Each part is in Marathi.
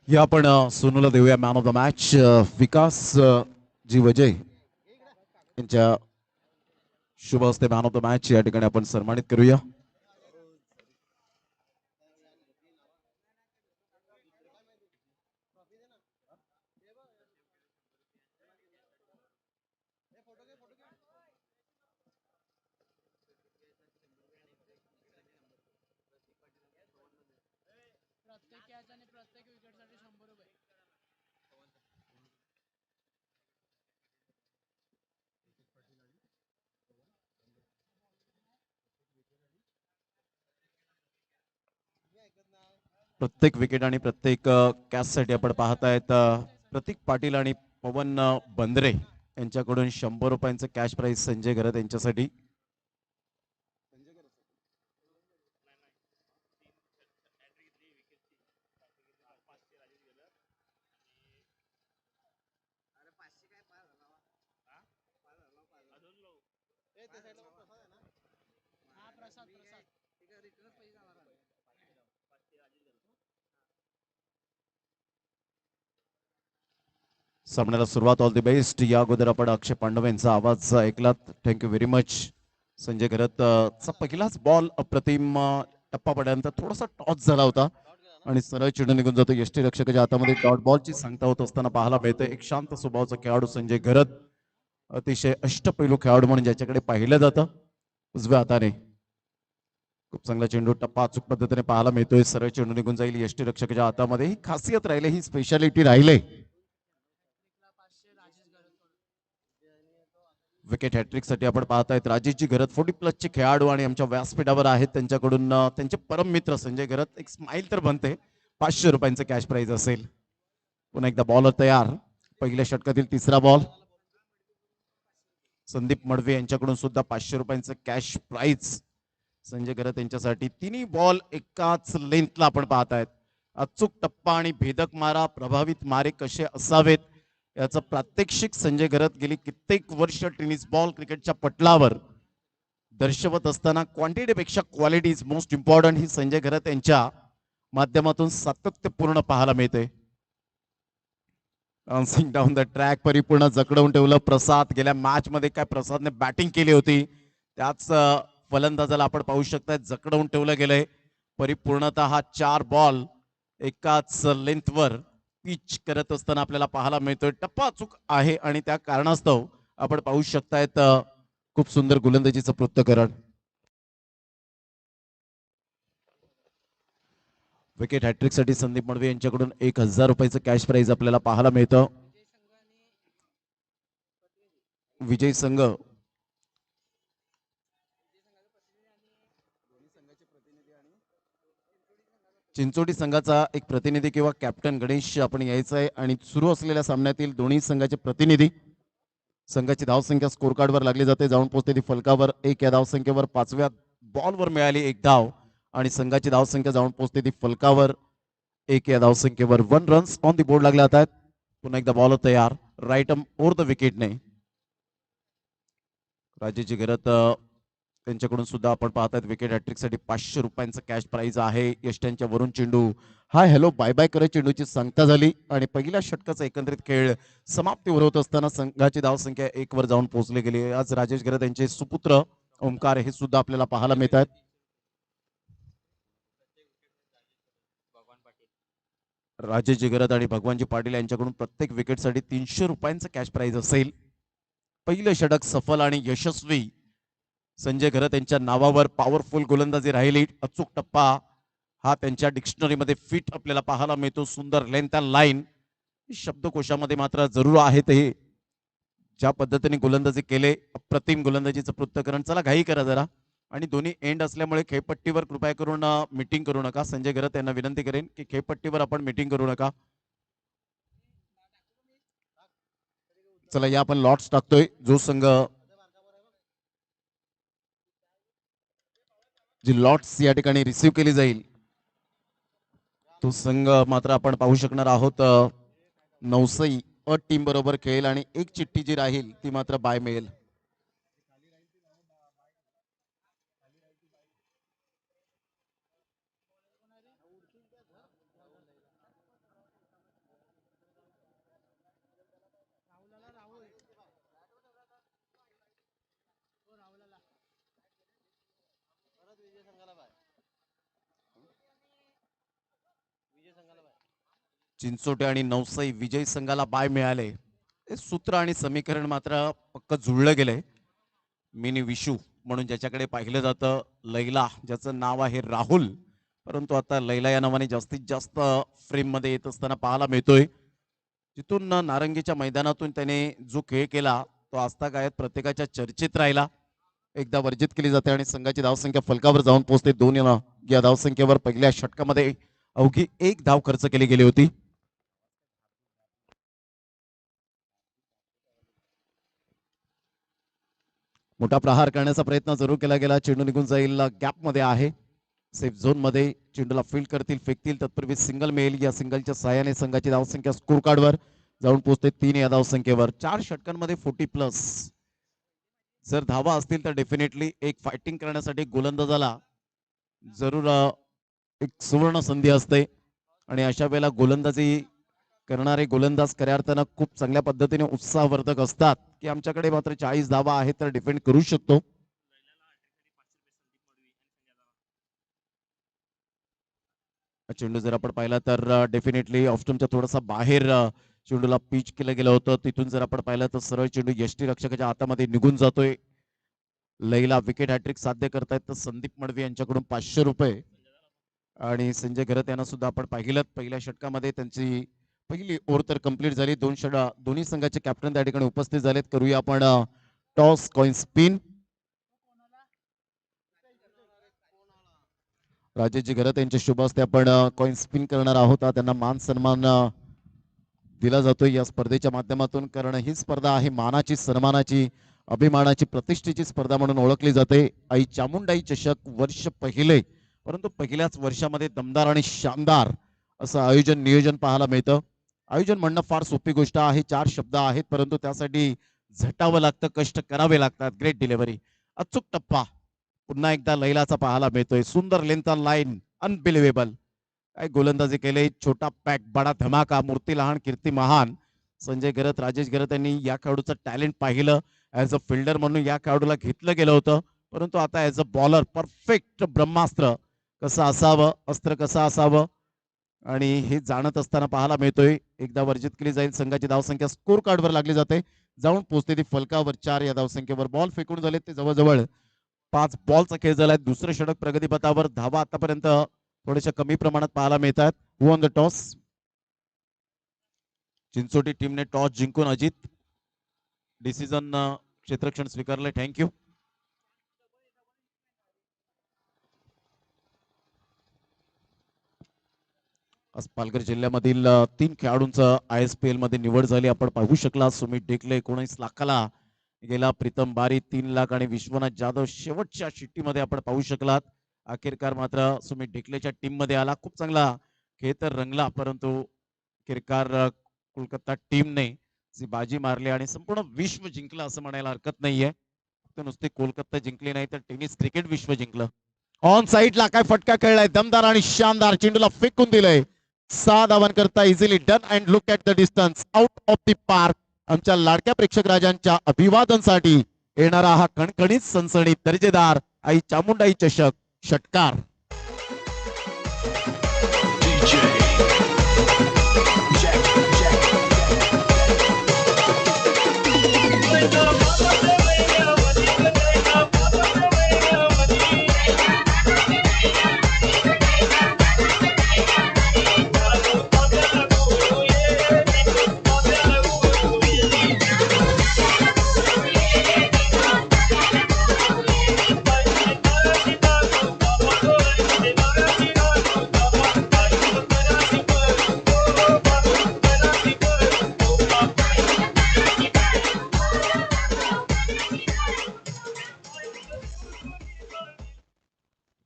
या आपण सोनूला देऊया मॅन ऑफ द मॅच. विकास जी वजय यांच्या शुभ हस्ते मॅन ऑफ द मॅच या ठिकाणी आपण सन्मानित करूया. प्रत्येक विकेट आणि प्रत्येक कॅचसाठी आपण पाहतायत प्रतीक पाटील आणि पवन बंद्रे यांच्याकडून 100 रुपयांचं कॅश प्राइज संजय घरत यांच्यासाठी. सामन्याला सुरुवात. All the best. या अगोदर आपण अक्षय पांडव यांचा आवाज ऐकलात. Thank you very much. Sanjay Gharat चा पहिलाच बॉल अप्रतिम टप्पा पडल्यानंतर थोडासा टॉस झाला होता आणि सरळ चिडून निघून जातो. यष्टीरक्षकाच्या हातामध्ये डॉट बॉलची सांगता होत असताना पाहायला मिळतं एक शांत स्वभावाचा खेळाडू संजय घरत, अतिशय अष्टपैलू खेळाडू म्हणून ज्याच्याकडे पाहिलं जातं. उजव्या हाताने खूप चांगला चेंडू टप्पा अचूक पद्धतीने पाहायला मिळतोय. सरळ चेंडू निघून जाईल यष्टीरक्षकाच्या हातामध्ये. ही खासियत राहिले, ही स्पेशालिटी राहिले. विकेट हॅट्रिक साठी आपण पाहतायत राजेशजी घरत 40+ चे खेळाडू आणि आमच्या व्यासपीठावर आहेत. त्यांच्याकडून त्यांचे परम मित्र संजय घरत एक स्माइल तर बनते. 500 रुपयांचं कॅश प्राइज असेल. पुन्हा एकदा बॉलर तयार. पहिल्या षटकातील तिसरा बॉल. संदीप मडवे यांच्याकडून सुद्धा 500 रुपयांचं कॅश प्राइज संजय घरत यांच्यासाठी. तिन्ही बॉल एकाच लेंथला आपण पाहतायत. अचूक टप्पा आणि भेदक मारा, प्रभावित मारे कसे असावेत याचं प्रात्यक्षिक संजय घरत गेली कित्येक वर्ष टेनिस बॉल क्रिकेटच्या पटलावर दर्शवत असताना क्वांटिटीपेक्षा क्वालिटी इज मोस्ट इम्पॉर्टंट ही संजय घरत यांच्या माध्यमातून सातत्यपूर्ण पाहायला मिळते. डान्सिंग डाऊन द ट्रॅक परिपूर्ण जकडवून ठेवलं. प्रसाद गेल्या मॅच मध्ये काय प्रसादने बॅटिंग केली होती त्याच फलंदाजाला आपण पाहू शकता जकडवून ठेवलं गेलंय. परिपूर्णतः हा 4 बॉल एकाच लेंथवर पिच करत असताना आपल्याला पाहायला मिळतोय. टप्पा अचूक आहे आणि त्या कारणास्तव आपण पाहू शकतायत खूप सुंदर गोलंदाजीचं पृथ्थकरण. विकेट हॅट्रिक साठी संदीप मडवे यांच्याकडून 1000 रुपयाचं कॅश प्राइज आपल्याला पाहायला मिळतं. विजय संघ चिंचोटी संघाचा एक प्रतिनिधी किंवा कॅप्टन गणेश आपण यायचं आहे आणि सुरू असलेल्या सामन्यातील दोन्ही संघाचे प्रतिनिधी. संघाची धावसंख्या स्कोर कार्डवर लागली जाते. जाऊन पोहोचते ती फलकावर. एक या धावसंख्येवर 5व्या बॉलवर मिळाली एक धाव आणि संघाची धावसंख्या जाऊन पोहोचते ती फलकावर. एक या धावसंख्येवर 1 रन्स ऑन दी बोर्ड लागले जातात. पुन्हा एकदा बॉल तयार. राईट आर्म ओव्हर द विकेटने राजेशजी घरत त्यांच्याकडून सुद्धा आपण पाहतात विकेट हॅट्रिक साठी 500 रुपयांचं कॅश प्राइज आहे. यष्ट्यांच्या वरून चेंडू हाय हॅलो बाय बाय करत चेंडूची सांगता झाली आणि पहिल्या षटकाचा एकंदरीत खेळ समाप्तीवर होत असताना संघाची धावसंख्या 1 वर जाऊन पोहोचली गेली. आज राजेश घरत यांचे सुपुत्र ओमकार हे सुद्धा आपल्याला पाहायला मिळतात. राजेशजी घरत आणि भगवानजी पाटील यांच्याकडून प्रत्येक विकेटसाठी 300 रुपयांचं कॅश प्राइज असेल. पहिलं षटक सफल आणि यशस्वी संजय घरत यांच्या नावावर पॉवरफुल गोलंदाजी राहिली. अचूक टप्पा हा त्यांच्या डिक्शनरीमध्ये फिट आपल्याला पाहायला मिळतो. सुंदर लेंथ अँड लाईन शब्दकोशामध्ये मात्र जरूर आहेत. हे ज्या पद्धतीने गोलंदाजी केले अप्रतिम गोलंदाजीचं पृथ्थकरण. चला घाई करा जरा आणि दोन्ही एंड असल्यामुळे खेळपट्टीवर कृपया करून मीटिंग करू नका. संजय घरत यांना विनंती करेन की खेळपट्टीवर आपण मीटिंग करू नका. चला या आपण लॉट्स टाकतोय. जो संघ जी लॉट्स या ठिकाणी रिसीव्ह केली जाईल तो संघ मात्र आपण पाहू शकणार आहोत नवसई अ टीम बरोबर खेळेल आणि एक चिठ्ठी जी राहील ती मात्र बाय मिळेल. चिंचोटे आणि नवसाई विजय संघाला बाय मिळाले. हे सूत्र आणि समीकरण मात्र पक्क जुळलं गेलंय. मिनी विशू म्हणून ज्याच्याकडे पाहिलं जातं, लैला ज्याचं नाव आहे राहुल, परंतु आता लैला या नावाने जास्तीत जास्त फ्रेम मध्ये येत असताना पाहायला मिळतोय. जिथून नारंगीच्या मैदानातून त्याने जो खेळ केला तो आजतागायत प्रत्येकाच्या चर्चेत राहिला. एकदा वर्जित केली जाते आणि संघाची धावसंख्या फलकावर जाऊन पोहोचते. या धावसंख्येवर पहिल्या षटकामध्ये अवघी 1 धाव खर्च केली गेली होती. मोठा प्रहार करण्याचा प्रयत्न जरूर केला गेला. चेंडू निघून जाईल, गॅप मध्ये आहे. सेफ झोन मध्ये चेंडूला फील्ड करतील, फेकतील, तत्पूर्वी सिंगल मिळेल. या सिंगलच्या सहाय्याने संघाची धावसंख्या स्कोर कार्डवर जाऊन पोहोचते 3 या धावसंख्येवर. 4 षटकांमध्ये 40+. जर धावा असतील तर डेफिनेटली एक फायटिंग करण्यासाठी गोलंदाजाला जरूर एक सुवर्ण संधी असते आणि अशा वेळेला गोलंदाजी करणारे गोलंदाज खऱ्या अर्थानं खूप चांगल्या पद्धतीने उत्साहवर्धक असतात की आमच्याकडे मात्र 40 धावा आहेत तर डिफेंड करू शकतो. चेंडू जर आपण पाहिला तर डेफिनेटली ऑफस्टमच्या थोडासा बाहेर चेंडूला पिच केलं गेलं होतं. तिथून जर आपण पाहिलं तर सरळ चेंडू यष्टी रक्षकाच्या हातामध्ये निघून जातोय. लईला विकेट हॅट्रिक साध्य करतायत तर संदीप मडवी यांच्याकडून 500 रुपये आणि संजय घरत यांना सुद्धा आपण पाहिलं पहिल्या षटकामध्ये त्यांची पहिली ओव्हर तर कंप्लीट झाली. दोन्ही संघाचे कॅप्टन त्या ठिकाणी उपस्थित झालेत. करूया आपण टॉस कॉइन स्पिन. राजेशजी घरत यांच्या शुभ हस्ते आपण कॉइन स्पिन करणार आहोत. त्यांना मान सन्मान दिला जातोय या स्पर्धेच्या माध्यमातून, कारण ही स्पर्धा आहे मानाची, सन्मानाची, अभिमानाची, प्रतिष्ठेची स्पर्धा म्हणून ओळखली जाते. आई चामुंडाई चषक वर्ष पहिले, परंतु पहिल्याच वर्षामध्ये दमदार आणि शानदार असं आयोजन नियोजन पाहायला मिळतं. आयोजन म्हणणं फार सोपी गोष्ट आहे, 4 शब्द आहेत, परंतु त्यासाठी झटावं लागतं, कष्ट करावे लागतात. ग्रेट डिलिव्हरी, अचूक टप्पा पुन्हा एकदा लैलाचा पाहायला मिळतोय. सुंदर लेंथचा लाईन, अनबिलिव्हेबल काय गोलंदाजी केले. छोटा पॅक बडा धमाका, मूर्ती लहान कीर्ती महान. संजय घरत, राजेश घरत यांनी या खेळाडूचं टॅलेंट पाहिलं. ऍज अ फिल्डर म्हणून या खेळाडूला घेतलं गेलं होतं, परंतु आता ऍज अ बॉलर परफेक्ट ब्रह्मास्त्र कसं असावं, अस्त्र कसं असावं आणि हे जाणत असताना पाहायला मिळतोय. एकदा वर्जित केली जाईल. संघाची धावसंख्या स्कोर कार्डवर लागली जाते, जाऊन पोहोचते ती फलकावर 4 या धावसंख्येवर. बॉल फेकून झाले ते जवळजवळ 5 बॉलचा खेळ झालाय. दुसरं षटक प्रगतीपथावर. धावा आतापर्यंत थोड्याशा कमी प्रमाणात पाहायला मिळतात. हु ऑन द टॉस? चिंचोटी टीमने टॉस जिंकून अजित डिसिजन क्षेत्रक्षण स्वीकारले. थँक्यू. आज पालघर जिल्ह्यामधील 3 खेळाडूंचं ISPL मध्ये निवड झाली. आपण पाहू शकला. सुमित ढेकले 19 लाखाला गेला. प्रीतम बारी 3 लाख आणि विश्वनाथ जाधव शेवटच्या शिट्टीमध्ये आपण पाहू शकलात. अखेरकार मात्र सुमित ढेकलेच्या टीम मध्ये आला. खूप चांगला खेळ तर रंगला, परंतु अखेरकार कोलकाता टीमने जी बाजी मारली आणि संपूर्ण विश्व जिंकलं असं म्हणायला हरकत नाहीये. फक्त नुसते कोलकाता जिंकले नाही तर टेनिस क्रिकेट विश्व जिंकलं. ऑन साईडला काय फटका खेळलाय, दमदार आणि शानदार. चेंडूला फेकून दिलंय. 6 धावां करता easily done and look at the distance out of the park. आमच्या लाडक्या प्रेक्षक राजांच्या अभिवादनसाठी येणारा हा कणकणीत सनसणीत दर्जेदार आई चामुंडाई चषक षटकार.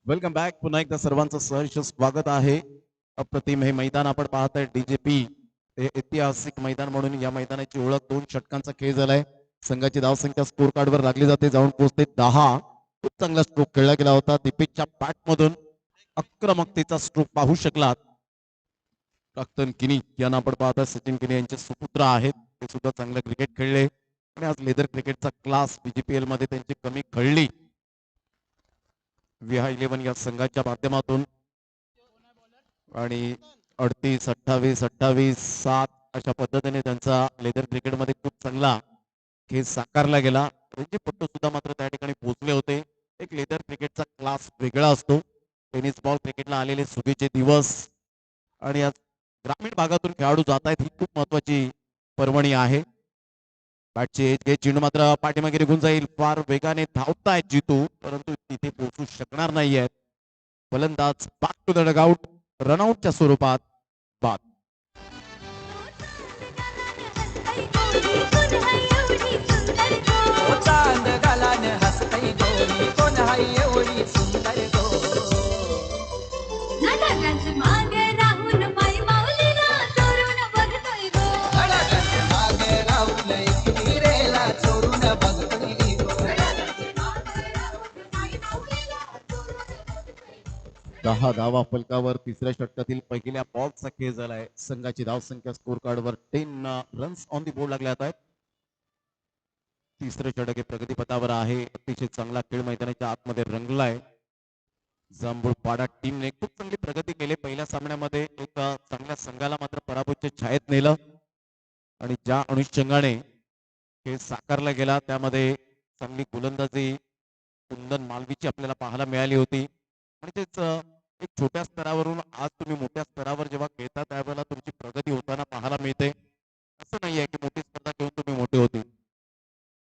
Welcome back. पुन्हा एकदा सर्वांचं सहर्ष स्वागत आहे. अप्रतिम हे मैदान आपण पाहताय. DJP हे ऐतिहासिक मैदान म्हणून या मैदानाची ओळख. 2 षटकांचा खेळ झालाय. संघाची धावसंख्या स्कोर कार्डवर लागली जाते, जाऊन पोहोचते 10. खूप चांगला स्ट्रोक खेळला गेला होता. दीपेशच्या बॅट मधून आक्रमकतेचा स्ट्रोक पाहू शकलात. प्राक्तन किनी यांना आपण पाहता. सचिन किनी यांचे सुपुत्र आहेत, ते सुद्धा चांगलं क्रिकेट खेळले आणि आज लेदर क्रिकेटचा क्लास BGPL मध्ये त्यांची कमी कळली. विहा 11 या संघाच्या माध्यमातून आणि 38, 28, 28, 7 अशा पद्धतीने त्यांचा लेदर क्रिकेटमध्ये खूप चांगला खेळ साकारला गेला. रणजीपट्टू सुद्धा मात्र त्या ठिकाणी पोहोचले होते. एक लेदर क्रिकेटचा क्लास वेगळा असतो. टेनिस बॉल क्रिकेटला आलेले सुगीचे दिवस आणि आज ग्रामीण भागातून खेळाडू जात आहेत ही खूप महत्वाची पर्वणी आहे. बॅटचे चेंडू मात्र पाठीमागे निघून जाईल. फार वेगाने धावतायत जितू, परंतु तिथे पोहोचू शकणार नाहीयेत. फलंदाज बॅक टू द डगआउट, रनआउटच्या स्वरूपात बाद. चांद गालान हसतई गोरी कोण हाय एवढी सुंदर गो धडकच मागे राहून माई माऊलीला चोरून बघतोय गो धडकच मागे राहुल एकविरेला चोरून बघतोय गो 10 धावा फलकावर तिसऱ्या षटकातील पहिल्या बॉलचा खेळ झालाय. संघाची धावसंख्या स्कोर कार्डवर 10 रन्स ऑन दी बोर्ड लागल्यात आहेत. तिसरं षटक हे प्रगतीपथावर आहे. अतिशय चांगला खेळ मैदानाच्या आतमध्ये रंगलाय. जांभूळपाडा टीमने खूप चांगली प्रगती केली. पहिल्या सामन्यामध्ये एक चांगल्या संघाला मात्र पराभूतच्या छायेत नेलं आणि ज्या अनुषंगाने खेळ साकारला गेला त्यामध्ये चांगली गोलंदाजी कुंदन मालवीची आपल्याला पाहायला मिळाली होती. आणि तेच एक छोट्या स्तरावरून आज तुम्ही मोठ्या स्तरावर जेव्हा खेळता त्यावेळेला तुमची प्रगती होताना पाहायला मिळते. असं नाहीये की मोठी स्पर्धा घेऊन तुम्ही मोठे होतील.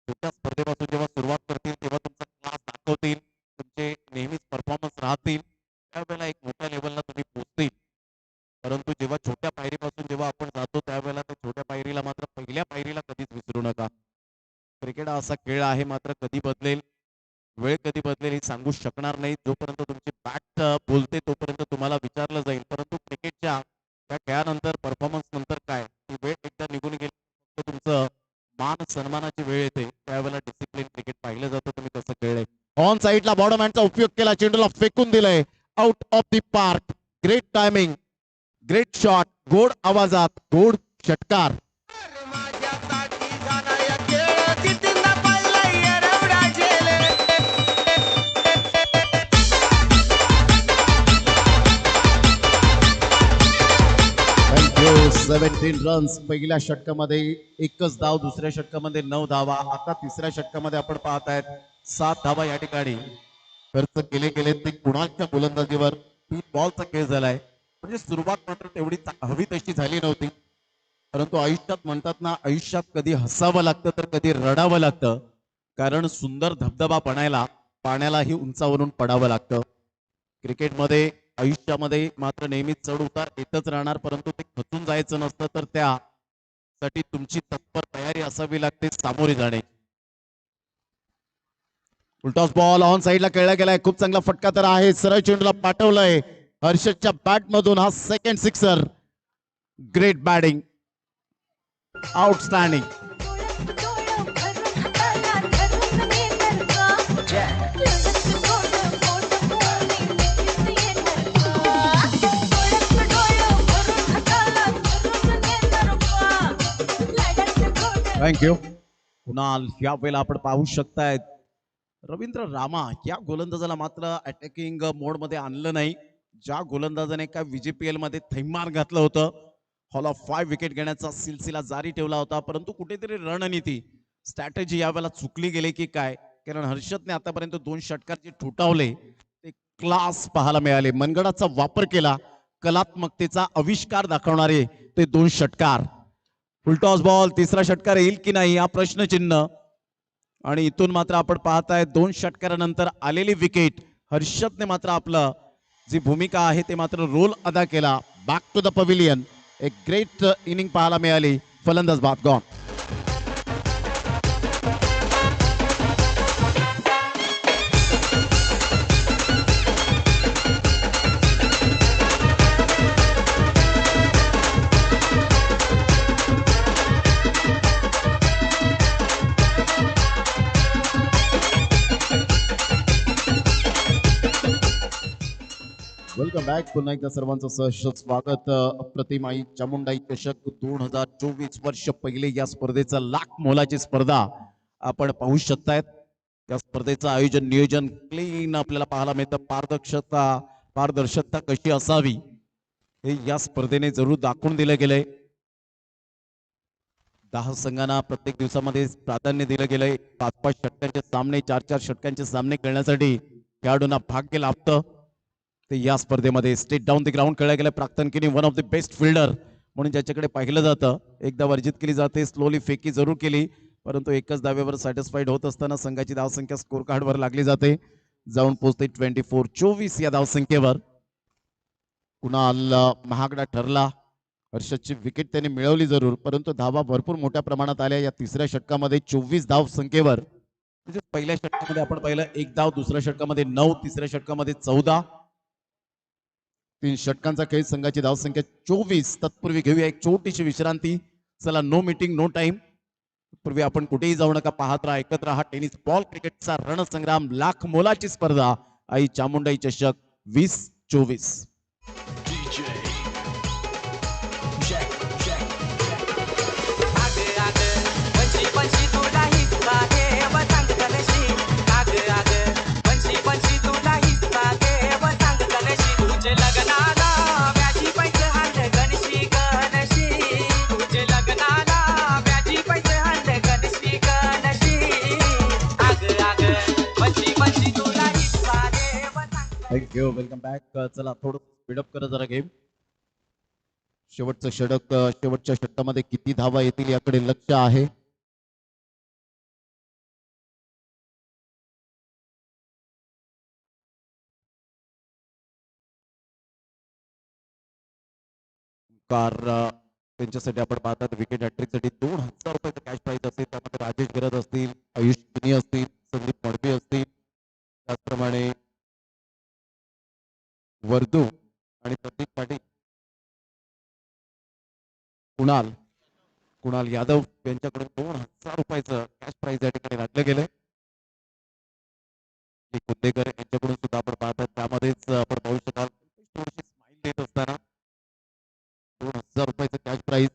छोट्या स्पर्धेपासून जेव्हा सुरुवात करतील तेव्हा तुमचा क्लास दाखवतील, तुमचे नेहमीच परफॉर्मन्स राहतील, त्यावेळेला एक मोठ्या लेवलला तुम्ही पोहोचतील. परंतु जेव्हा छोट्या पायरीपासून जेव्हा आपण जातो त्यावेळेला त्या छोट्या पायरीला मात्र पहिल्या पायरीला कधीच विसरू नका. क्रिकेट हा असा खेळ आहे, मात्र कधी बदलेल, वेळ कधी बदलेल हे सांगू शकणार नाही. जोपर्यंत तुमची बॅट बोलते तोपर्यंत तुम्हाला विचारलं जाईल, परंतु क्रिकेटच्या त्या खेळानंतर परफॉर्मन्स नंतर काय ती वेळ एकदा निघून गेली तर तुमचं मान सन्मानाची वेळ येते. त्यावेळेला डिसिप्लिन क्रिकेट पाहिलं जातं. तुम्ही तसं खेळलंय. ऑन साईडला बॉडमॅनचा उपयोग केला, चेंडूला फेकून दिलंय out of the park. Great timing, great shot, गोड आवाजात गोड षटकार. माझ्यासाठी झाला या खेळ कितींदा पडलाय एवढा झेले थँक्यू. 17 रन्स पहिल्या षटकामध्ये, एकच धाव दुसऱ्या षटकामध्ये 9 धावा. आता तिसऱ्या षटकामध्ये आपण पाहतायत 7 धावा या ठिकाणी खर्च केले गेले. ते कुणालच्या गोलंदाजीवर 3 बॉलचा खेळ झालाय. म्हणजे सुरुवात मात्र तेवढी हवी तशी झाली नव्हती, परंतु आयुष्यात म्हणतात ना, आयुष्यात कधी हसावं लागतं तर कधी रडावं लागतं. कारण सुंदर धबधबा बनायला पाण्यालाही उंचावरून पडावं लागतं. क्रिकेटमध्ये आयुष्यामध्ये मात्र नेहमी चढ उतार येतच राहणार, परंतु ते खचून जायचं नसतं. तर त्यासाठी तुमची तत्पर तयारी असावी लागते सामोरे जाणे. उलटॉस बॉल ऑन साईडला खेळला गेलाय. खूप चांगला फटका तर आहे. सरळ चेंडूला पाठवलंय हर्षदच्या बॅट मधून. हा second sixer. Great batting, outstanding. Thank you. Kunal या वेळेला आपण पाहू शकतायत रवींद्र रामा या गोलंदाजाला मात्र अटॅकिंग मोड मध्ये आणलं नाही. ज्या गोलंदाजाने काय VJPL मध्ये थैमान घातलं होतं, हॉल ऑफ 5 विकेट घेण्याचा सिलसिला जारी ठेवला होता, परंतु कुठेतरी रणनीती स्ट्रॅटेजी यावेळेला चुकली गेली की काय. कारण हर्षदने आतापर्यंत 2 षटकार जे ठोठावले ते क्लास पाहायला मिळाले. मनगडाचा वापर केला, कलात्मकतेचा आविष्कार दाखवणारे ते 2 षटकार. फुलटॉस बॉल, तिसरा षटकार येईल की नाही हा प्रश्नचिन्ह. आणि इथून मात्र आपण पाहताय 2 षटकारानंतर आलेली विकेट. हर्षदने मात्र आपलं जी भूमिका आहे ते मात्र रोल अदा केला. Back to the pavilion. एक ग्रेट इनिंग पाहायला मिळाली. फलंदाज बाद गॉन. Welcome back. पुन्हा एकदा सर्वांचं सहर्ष स्वागत. अप्रतिम आई चामुंडाई चषक 2024 वर्ष पहिले या स्पर्धेचा लाख मोलाची स्पर्धा आपण पाहू शकतायत. त्या स्पर्धेचं आयोजन नियोजन क्लीन आपल्याला पाहायला मिळतं. पारदर्शकता कशी असावी हे या स्पर्धेने जरूर दाखवून दिलं गेलंय. 10 संघांना प्रत्येक दिवसामध्ये प्राधान्य दिलं गेलंय. 5-5 षटकांचे सामने, 4-4 षटकांचे सामने खेळण्यासाठी खेळाडूंना भाग्य लाभतं. ते या स्पर्धेमध्ये स्टेट डाऊन द ग्राउंड खेळला गेला. प्राक्तन किनी one of the best fielder म्हणून ज्याच्याकडे पाहिलं जातं. एकदा वर्जित केली जाते, स्लोली फेकी जरूर केली, परंतु एकच धावेवर सॅटिस्फाईड होत असताना संघाची धावसंख्या स्कोर कार्डवर लागली जाते. जाऊन पोहोचते 24-24 या धावसंख्येवर. कुणाल महागडा ठरला. हर्षदची विकेट त्याने मिळवली जरूर, परंतु धावा भरपूर मोठ्या प्रमाणात आल्या या तिसऱ्या षटकामध्ये. 24 धाव संख्येवर. म्हणजे पहिल्या षटकामध्ये आपण पाहिलं 1 धाव, दुसऱ्या षटकामध्ये 9, तिसऱ्या षटकामध्ये 14. 3 षटकांचा खेळ, संघाची धावसंख्या 24. तत्पूर्वी घेऊया एक छोटीशी विश्रांती. चला, नो मीटिंग नो टाइम. पूर्वी आपण कुठेही जाऊ नका, पाहत राहा, ऐकत राहा. टेनिस बॉल क्रिकेटचा रणसंग्राम, लाख मोलाची स्पर्धा, आई चामुंडाई चषक 2024. Thank you, welcome back. चला, थोडं स्पीडअप करा जरा गेम. शेवटचं षटक, शेवटच्या षटकामध्ये किती धावा येतील याकडे लक्ष आहे. त्यांच्यासाठी आपण पाहतात विकेट हॅट्रिक साठी 2000 रुपयाचं कॅश प्राइज असेल. त्यामध्ये राजेश गरज असतील, आयुष कुनी असतील, संदीप मडबी असतील, त्याचप्रमाणे वर्दू आणि प्रदीप पाटील, कुणाल यादव यांच्याकडून 2000 रुपयाचं कॅश प्राइज या ठिकाणी राखलं गेलंय. कुंदेकर यांच्याकडून सुद्धा आपण पाहतात. त्यामध्येच आपण पाहू शकाल थोडीशी स्माइल देत असताना 2000 रुपयाचं कॅश प्राइज.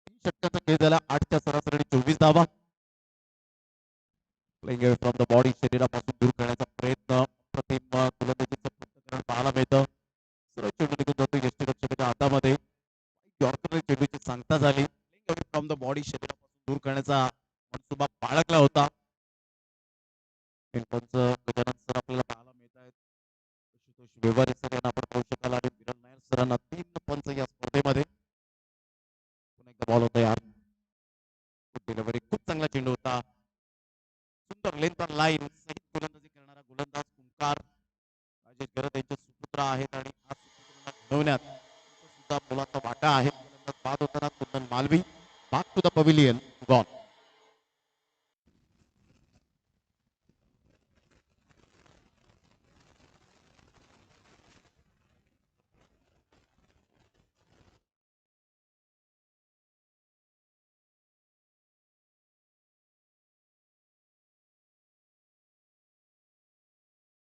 3 षटकाचा खेळ झाला. 8च्या सरासरी 24 धावा. Playing away from the body, शरीरापासून दूर करण्याचा प्रयत्न प्रतिम गोलंदाजीचं पृथक्करण पाहायला मिळतं. सरळ चेंडू निघून जातो यष्टिरक्षकाच्या हातामध्ये. यॉर्कर चेंडूची सांगता झाली. Playing away from the body, शरीरापासून दूर करण्याचा मनसुबा बाळगला होता. गजानन सर आपल्याला पाहायला मिळत आहेत. आशुतोष व्यवहारे सर यांना आपण पाहू शकाल आणि विरल नायर सरांना 3 पंच या स्पर्धेमध्ये. पुन्हा एकदा बॉल होता यार. डिलिव्हरी, खूप चांगला चेंडू होता. सुंदर लेंथ ऑन लाईन. सही गोलंदाजी करणारा गोलंदाज कुंकार राजेश गरज यांचे सुपुत्र आहेत आणि हा सुपुत्र घडवण्यात सुद्धा मोलाचा वाटा आहे. गोलंदाज बाद होताना Kundan Malvi. Back to the pavilion, gone.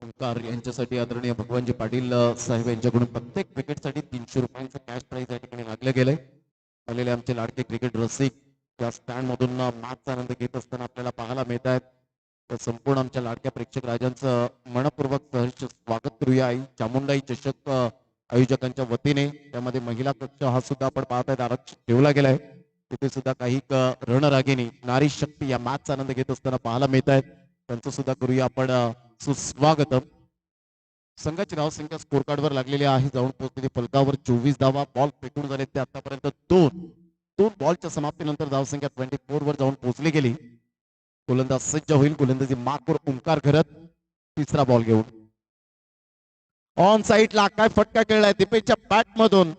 Omkar यांच्यासाठी आदरणीय भगवानजी पाटील साहेब यांच्याकडून प्रत्येक विकेटसाठी 300 रुपयांचं कॅश प्राइज या ठिकाणी लागलं गेलंय. आलेले आमचे लाडके क्रिकेट रसिक या स्टँड मधून मॅचचा आनंद घेत असताना आपल्याला पाहायला मिळत आहेत. तर संपूर्ण आमच्या लाडक्या प्रेक्षक राजांचं मनपूर्वक सहर्ष स्वागत करूया आई चामुंडाई चषक आयोजकांच्या वतीने. त्यामध्ये महिला कक्ष हा सुद्धा आपण पाहत आहेत आरक्षित ठेवला गेलाय. तिथे सुद्धा काही रणरागिणी नारी शक्ती या मॅचचा आनंद घेत असताना पाहायला मिळत आहेत. त्यांचं सुद्धा करूया आपण सुस्वागतम. संघाची धावसंख्या स्कोर कार्डवर लागलेली आहे. जाऊन पोहोचलेली फलकावर 24 धावा. बॉल फेकून झाले ते आतापर्यंत 2 बॉलच्या समाप्तीनंतर धावसंख्या 24 वर जाऊन पोहोचली गेली. गोलंदाज सज्ज होईल. गोलंदाजी मार्कवर ओंकार करत तिसरा बॉल घेऊन ऑन साईडला काय फटका खेळलाय दीपेशच्या बॅट मधून.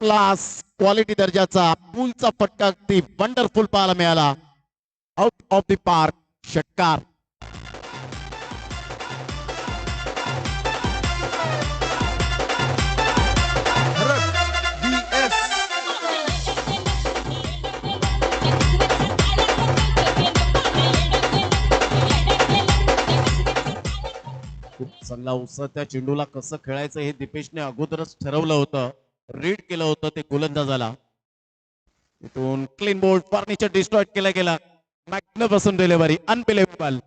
क्लास क्वालिटी दर्जाचा पूलचा फटका अगदी वंडरफुल पाहायला मिळाला. आउट ऑफ द पार्क, षटकार. चांगला उसळत्या चेंडूला कसं खेळायचं हे दीपेशने अगोदरच ठरवलं होतं. रीड केलं होतं ते गोलंदाजाला. इथून क्लीन बोल्ड, फर्निचर डिस्ट्रॉय केला गेला. Magnificent delivery, unbelievable.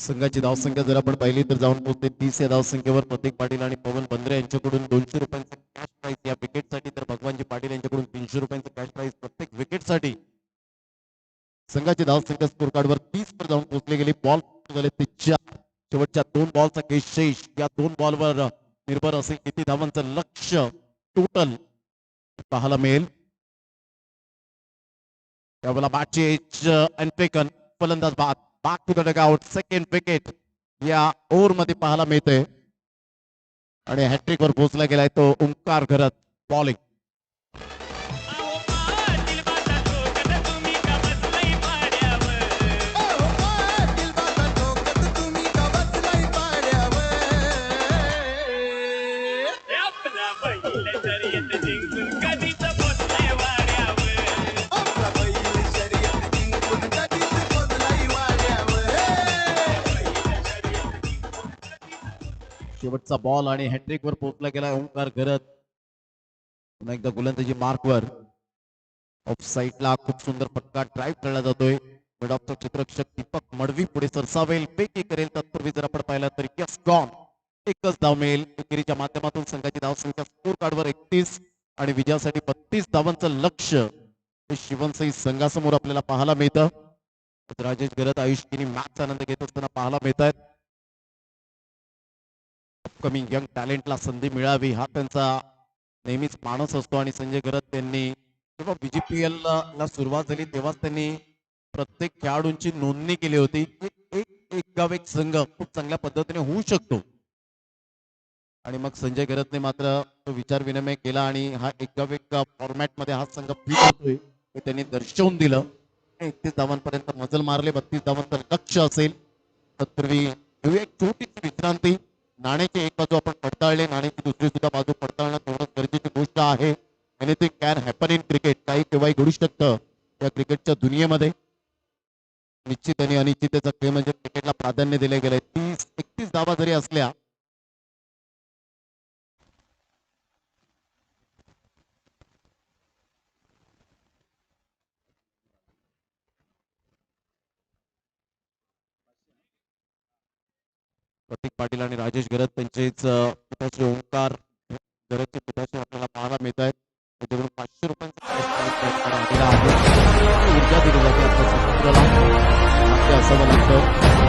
संघाची धावसंख्या जर आपण पाहिली तर जाऊन पोहोचते 30 या धावसंख्येवर. प्रतीक पाटील आणि पवन बंद्रे यांच्याकडून 200 रुपयांचं कॅश प्राइज या विकेटसाठी, तर भगवानजी पाटील यांच्याकडून 300 रुपयांचं कॅश प्राइज प्रत्येक विकेटसाठी. संघाची धावसंख्या स्कोर कार्डवर 30 वर जाऊन पोहोचली गेली. बॉल झाले ते 4. शेवटच्या 2 बॉलचा शेष. या 2 बॉलवर निर्भर असेल किती धावांचं लक्ष टोटल पाहायला मिळेल. त्यावेळेला बॅटची अनटेकन फलंदाज बाद. Back to the dugout. Second wicket या ओव्हर मध्ये पाहायला मिळते आणि हॅट्रिक वर पोहोचला गेलाय तो ओंकार घरत. बॉलिंग शेवटचा बॉल आणि हॅट्रिक वर पोहोचला गेला ओंकार घरत. पुन्हा एकदा गोलंदाजी मार्कवर. ऑफ साईडला खूप सुंदर फटका ड्राईव्ह खेळला जातोय. मिड ऑफचा क्षेत्ररक्षक दीपक मडवी पुढे सरसावेल, पेकी करेल. तत्पूर्वी जर आपण पाहिलं तर यस गॉन. एकच धाव मिळेल. एकेरीच्या माध्यमातून संघाची धावसंख्या स्कोर कार्डवर 31 आणि विजयासाठी 32 धावांचं लक्ष हे शिवनसई संघासमोर आपल्याला पाहायला मिळतं. राजेश गरत आयुष किनी मॅच आनंद घेत असताना पाहायला मिळत आहेत. अपकमिंग यंग टॅलेंटला संधी मिळावी हा त्यांचा नेहमीच मानस असतो आणि संजय गरत यांनी जेव्हा बीजीपीएल ला सुरुवात झाली तेव्हाच त्यांनी प्रत्येक खेळाडूंची नोंदणी केली होती. एक गाव एक संघ खूप चांगल्या पद्धतीने होऊ शकतो आणि मग संजय गरतने मात्र तो विचार विनिमय केला आणि हा एक गाव एक फॉर्मॅट मध्ये हा संघ फिट होतोय हे त्यांनी दर्शवून दिलं. 31 धावांपर्यंत मजल मारले. 32 धावांचं लक्ष असेल. तत्पूर्वी एक छोटीशी विश्रांती. नाण्याची एक बाजू आपण पडताळले, नाण्याची दुसरी सुद्धा बाजू पडताळणं तेवढंच गरजेची गोष्ट आहे. Anything can happen in cricket. काही केव्हाही घडू शकतं या क्रिकेटच्या दुनियेमध्ये. निश्चित आणि अनिश्चिततेचा खेळ म्हणजे क्रिकेटला प्राधान्य दिले गेले. 31 धावा जरी असल्या प्रतीक पाटील आणि राजेश गरत त्यांचेच पिताश्री ओंकार गरजचे पिताश्री आपल्याला पाहायला मिळत आहेत. त्याच्याकडून 500 रुपयांचा ऊर्जा दिली जाते आपल्या समुद्राला असावं लागतं.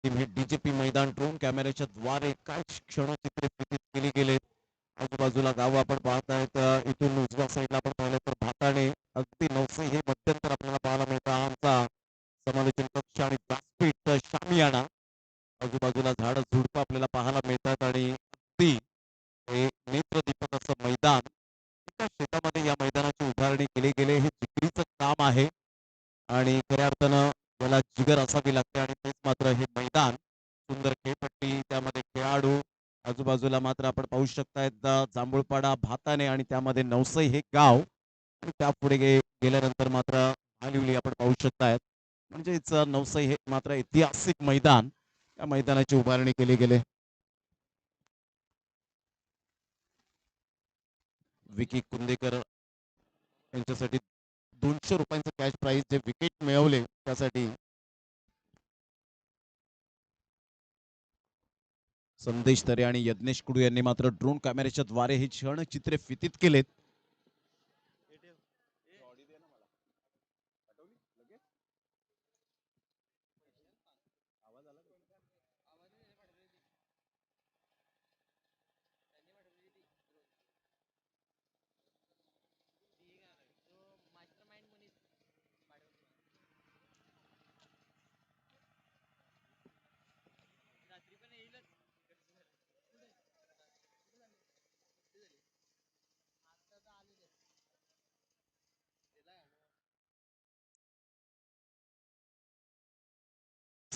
हे डीजेपी मैदान ड्रोन कॅमेऱ्याच्या द्वारे काय क्षणचित्रे केली गेले. आजूबाजूला गाव आपण पाहत आहेत. इथून उजव्या साईडला आपण पाहिलं तर भाताणे अगदी नवसे हे मध्यंतर आपल्याला पाहायला मिळतं. आमचा समालोचन कक्ष आणि व्यासपीठ शामियाना. आजूबाजूला झाड झुडपं आपल्याला पाहायला मिळतात आणि अगदी हे नेत्रदीपक असं मैदान. एका शेतामध्ये या मैदानाची उभारणी केली गेली. हे जिगरीचं काम आहे आणि खऱ्या अर्थानं याला जिगर असावी लागते आणि तेच मात्र हे मैदान. सुंदर खेळपट्टी, त्यामध्ये खेळाडू, आजूबाजूला मात्र आपण पाहू शकतायत जांभूळपाडा, भाताने आणि त्यामध्ये नवसई हे गाव आणि त्यापुढे गेल्यानंतर मात्र भालिवली आपण पाहू शकतायत. म्हणजेच नवसई हे मात्र ऐतिहासिक मैदान. या मैदानाची उभारणी केली गेली. विकी कुंदेकर यांच्यासाठी 200 रुपयांचं कॅश प्राइज जे विकेट मिळवले त्यासाठी. संदेश तरे आणि यज्ञेश कुडू यांनी मात्र ड्रोन कॅमेऱ्याच्या द्वारे हे क्षण चित्रे फितीत केलेत.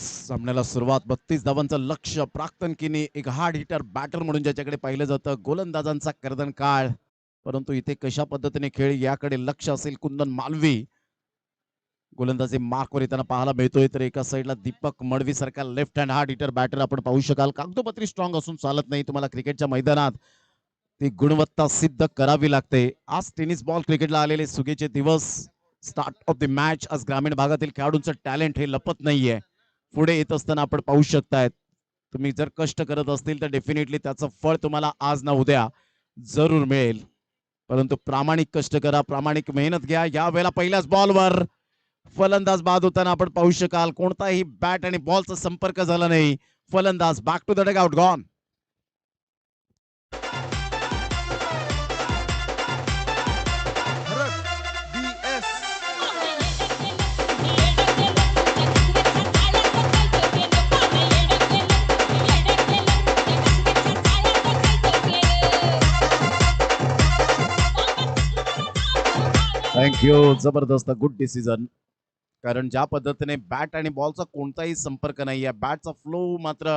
सामन्याला सुरुवात 32 धावांचं लक्ष्य. प्राक्तन किनी एक हार्ड हिटर बॅटर म्हणून ज्याच्याकडे पाहिलं जातं, गोलंदाजांचा कर्दन काळ. परंतु इथे कशा पद्धतीने खेळ याकडे लक्ष असेल कुंदन मालवी. गोलंदाजी मार्कवर येताना पाहायला मिळतोय, तर एका साईडला दीपक मडवी सारखा left hand hard hitter batter आपण पाहू शकाल. कागदोपत्री स्ट्रॉंग असून चालत नाही, तुम्हाला क्रिकेटच्या मैदानात ती गुणवत्ता सिद्ध करावी लागते. आज टेनिस बॉल क्रिकेटला आलेले सुगीचे दिवस. Start of the match. आज ग्रामीण भागातील खेळाडूंचं टॅलेंट हे लपत नाहीये, पुढे येत असताना आपण पाहू शकतायत. तुम्ही जर कष्ट करत असतील तर डेफिनेटली त्याचं फळ तुम्हाला आज ना उद्या जरूर मिळेल. परंतु प्रामाणिक कष्ट करा, प्रामाणिक मेहनत घ्या. या वेळेला पहिल्याच बॉलवर फलंदाज बाद होताना आपण पाहू शकाल. कोणताही बॅट आणि बॉलचा संपर्क झाला नाही. फलंदाज back to the dugout gone. Thank you. जबरदस्त, गुड डिसिजन. कारण ज्या पद्धतीने बॅट आणि बॉलचा कोणताही संपर्क नाहीये, बॅटचा फ्लो मात्र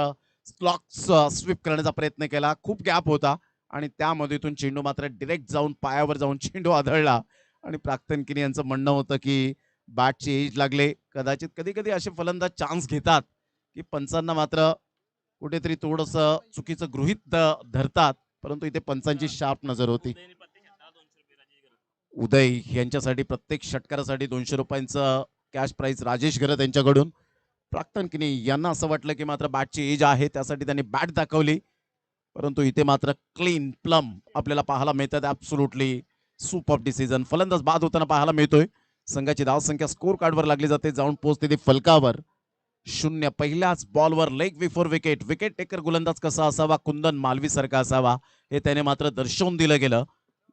स्वीप करण्याचा प्रयत्न केला, खूप गॅप होता आणि त्यामधून चेंडू मात्र डिरेक्ट जाऊन पायावर जाऊन चेंडू आदळला. आणि प्राक्तन किनी यांचं म्हणणं होतं की बॅटची एज लागले. कदाचित कधी कधी असे फलंदाज चान्स घेतात की पंचांना मात्र कुठेतरी थोडस चुकीचं गृहीत धरतात, परंतु इथे पंचांची शार्प नजर होती. उदय यांच्यासाठी प्रत्येक षटकारासाठी 200 रुपयांचं कॅश प्राइज राजेश घरत यांच्याकडून. प्राक्तन किनी यांना असं वाटलं की मात्र बॅटची एज आहे, त्यासाठी त्यांनी बॅट दाखवली, परंतु इथे मात्र क्लीन प्लम आपल्याला पाहायला मिळतात. Absolutely super decision. फलंदाज बाद होताना पाहायला मिळतोय. संघाची धावसंख्या स्कोर कार्डवर लागली जाते, जाऊन पोहोचते ती फलकावर. 0. पहिल्याच बॉलवर leg before wicket. Wicket taker गोलंदाज कसा असावा, कुंदन मालवी सारखा असावा, हे त्याने मात्र दर्शवून दिलं गेलं.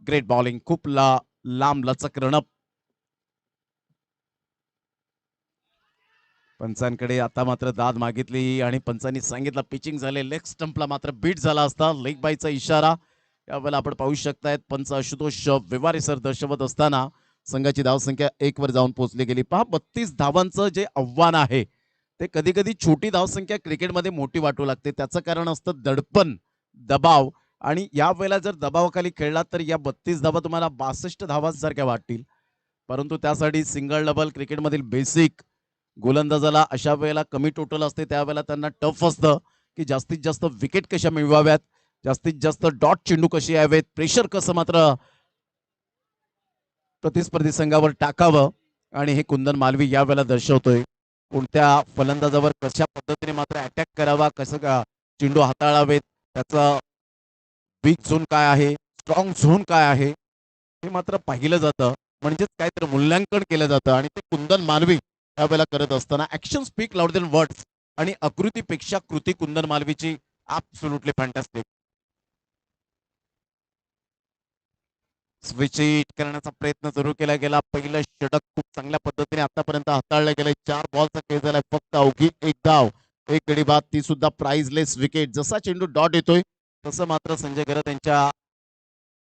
ग्रेट बॉलिंग, खूप लांब लचक रणप. पंचांकडे आता मात्र दाद मागितली आणि पंचांनी सांगितलं पिचिंग झाले. लेग स्टंपला मात्र बीट झाला असता. लेग बायचा इशारा यावेळेला आपण पाहू शकतायत. पंच आशुतोष विवारे सर दर्शवत असताना संघाची धावसंख्या 1 वर जाऊन पोहोचली गेली. पहा, 32 धावांचं जे आव्हान आहे ते कधी कधी छोटी धावसंख्या क्रिकेटमध्ये मोठी वाटू लागते. त्याचं कारण असतं दडपण, दबाव. आणि या वेळेला जर दबावाखाली खेळलात तर या 32 धावा तुम्हाला 62 धावांसारख्या वाटतील, परंतु त्यासाठी सिंगल डबल क्रिकेटमधील बेसिक. गोलंदाजाला अशा वेळेला कमी टोटल असते, त्यावेळेला त्यांना टफ असतं की जास्तीत जास्त विकेट कशा मिळवाव्यात, जास्तीत जास्त डॉट चेंडू कसे यावेत, प्रेशर कसं मात्र प्रतिस्पर्धी संघावर टाकावं. आणि हे कुंदन मालवी यावेळेला दर्शवतोय कोणत्या फलंदाजावर कशा पद्धतीने मात्र अटॅक करावा, कसं चेंडू हाताळावेत, त्याचा वीक झोन काय आहे, स्ट्रॉंग झोन काय आहे, हे मात्र पाहिलं जातं. म्हणजेच काहीतरी मूल्यांकन केलं जातं आणि ते कुंदन मालवी यावेळेला करत असताना action speak louder than words. आणि आकृतीपेक्षा कृती कुंदन मालवीची ॲब्सोल्युटली फॅन्टॅस्टिक. स्विच हिट करण्याचा प्रयत्न जरूर केला गेला. पहिलं षटक खूप चांगल्या पद्धतीने आतापर्यंत हाताळलं गेलंय. 4 बॉलचा खेळ झालाय, फक्त अवघी 1 धाव, 1 गडी बाद, ती सुद्धा प्राइजलेस विकेट. जसा चेंडू डॉट येतोय तसं मात्र संजय घरत यांच्या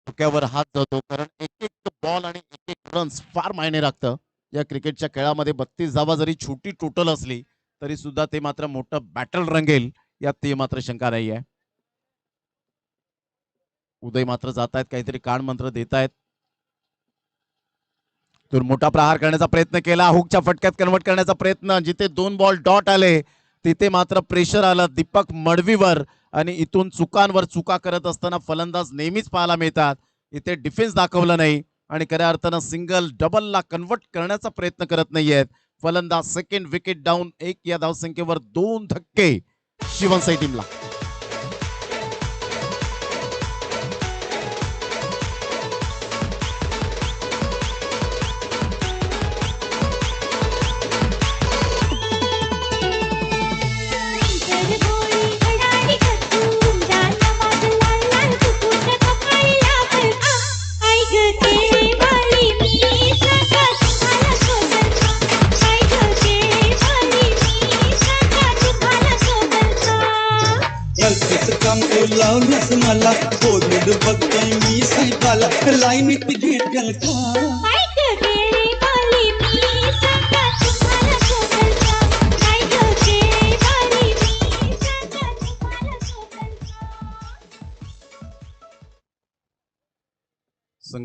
डोक्यावर हात जातो, कारण एक एक बॉल आणि एक एक रन्स फार मायने राखतं या क्रिकेटच्या खेळामध्ये. 32 धावा जरी छोटी टोटल असली तरी सुद्धा ते मात्र मोठं बॅटल रंगेल यात ते मात्र शंका नाही आहे. उदय मात्र जात आहेत, काहीतरी कान मंत्र देत आहेत. तर मोठा प्रहार करण्याचा प्रयत्न केला, हुकच्या फटक्यात कन्वर्ट करण्याचा प्रयत्न. जिथे 2 बॉल डॉट आले तिथे मात्र प्रेशर आलं दीपक मडवीवर आणि इथून चुकांवर चुका करत असताना फलंदाज नेहमीच पाहायला मिळतात. इथे डिफेन्स दाखवलं नाही आणि खऱ्या अर्थानं सिंगल डबलला कन्वर्ट करण्याचा प्रयत्न करत नाहीयेत फलंदाज. Second wicket down. 1 या धावसंख्येवर 2 धक्के शिवनसाई टीमला. लावलंस मला बोलून बघतोय मी सायकाला लाईनीत घेत गलका.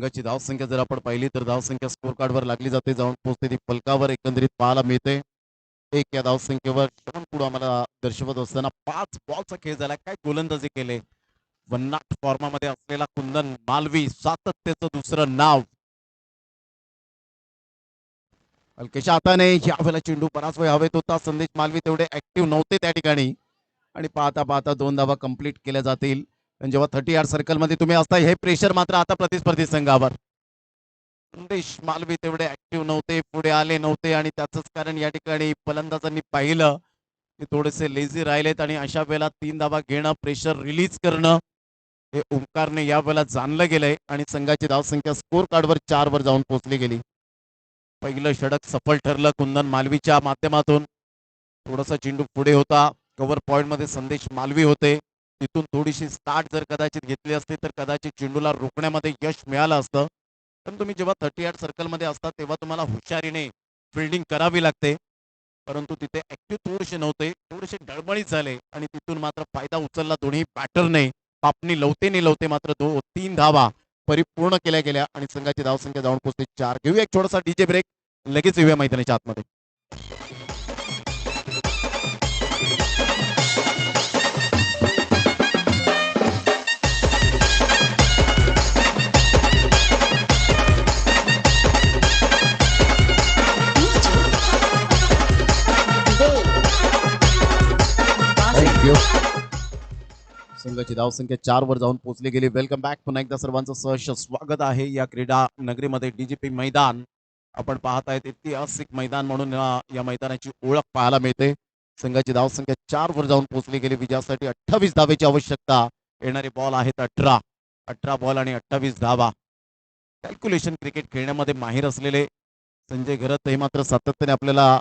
संघाची धावसंख्या जर आपण पाहिली तर धावसंख्या स्कोर कार्डवर लागली जाते, जाऊन पोहोचते ती फलकावर एकंदरीत पाहायला मिळते. एक या धावसंख्येवर पुढे आम्हाला दर्शवत असताना 5 बॉलचा खेळ झाला. काय गोलंदाजी केले. वन्नाट फॉर्मामध्ये असलेला कुंदन मालवी, सातत्याचं दुसरं नाव. हलकेशा हाताने यावेळेला चेंडू बराच वेळ हवेत होता. संदेश मालवी तेवढे ऍक्टिव्ह नव्हते त्या ठिकाणी आणि पाहता पाहता 2 धावा कंप्लीट केल्या जातील. आणि जेव्हा 30 यार्ड सर्कलमध्ये तुम्ही असता हे प्रेशर मात्र आता प्रतिस्पर्धी संघावर. संदेश मालवी तेवढे ऍक्टिव्ह नव्हते, पुढे आले नव्हते आणि त्याचंच कारण या ठिकाणी फलंदाजांनी पाहिलं की थोडेसे लेझी राहिलेत आणि अशा वेळेला 3 धावा घेणं, प्रेशर रिलीज करणं हे ओंकारने या वेळेला जाणलं गेलंय आणि संघाची धावसंख्या स्कोर कार्डवर 4 वर जाऊन पोहोचली गेली. पहिलं षटक सफल ठरलं कुंदन मालवीच्या माध्यमातून. थोडासा चेंडू पुढे होता, कव्हर पॉइंट मध्ये संदेश मालवी होते. तिथून थोडीशी स्टार्ट जर कदाचित घेतली असती तर कदाचित चेंडूला रोखण्यामध्ये यश मिळालं असतं. पण तुम्ही जेव्हा 30 यार्ड सर्कलमध्ये असता तेव्हा तुम्हाला हुशारीने फिल्डिंग करावी लागते. परंतु तिथे ऍक्टिव्ह थोडेसे नव्हते, थोडेसे डळमळीत झाले आणि तिथून मात्र फायदा उचलला दोन्ही बॅटरने. पापणी लवते मात्र 3 धावा परिपूर्ण केल्या गेल्या आणि संघाची धावसंख्या जाऊन पोहोचते 4. घेऊया एक छोटासा डीजे ब्रेक, लगेच येऊया मैदानाच्या आतमध्ये. थँक्यू. संघाची धावसंख्या 4 वर जाऊन पोहोचली गेली. Welcome back. पुन्हा एकदा सर्वांचं सहर्ष स्वागत आहे या क्रीडा नगरीमध्ये. डीजीपी मैदान आपण पाहत आहेत. ऐतिहासिक मैदान म्हणून या मैदानाची ओळख पाहायला मिळते. संघाची धावसंख्या 4 वर जाऊन पोहोचली गेली. विजयासाठी 28 धावेची आवश्यकता. येणारे बॉल आहेत 18 बॉल आणि 28 धावा. कॅल्क्युलेशन क्रिकेट खेळण्यामध्ये माहीर असलेले संजय घरत हे मात्र सातत्याने आपल्याला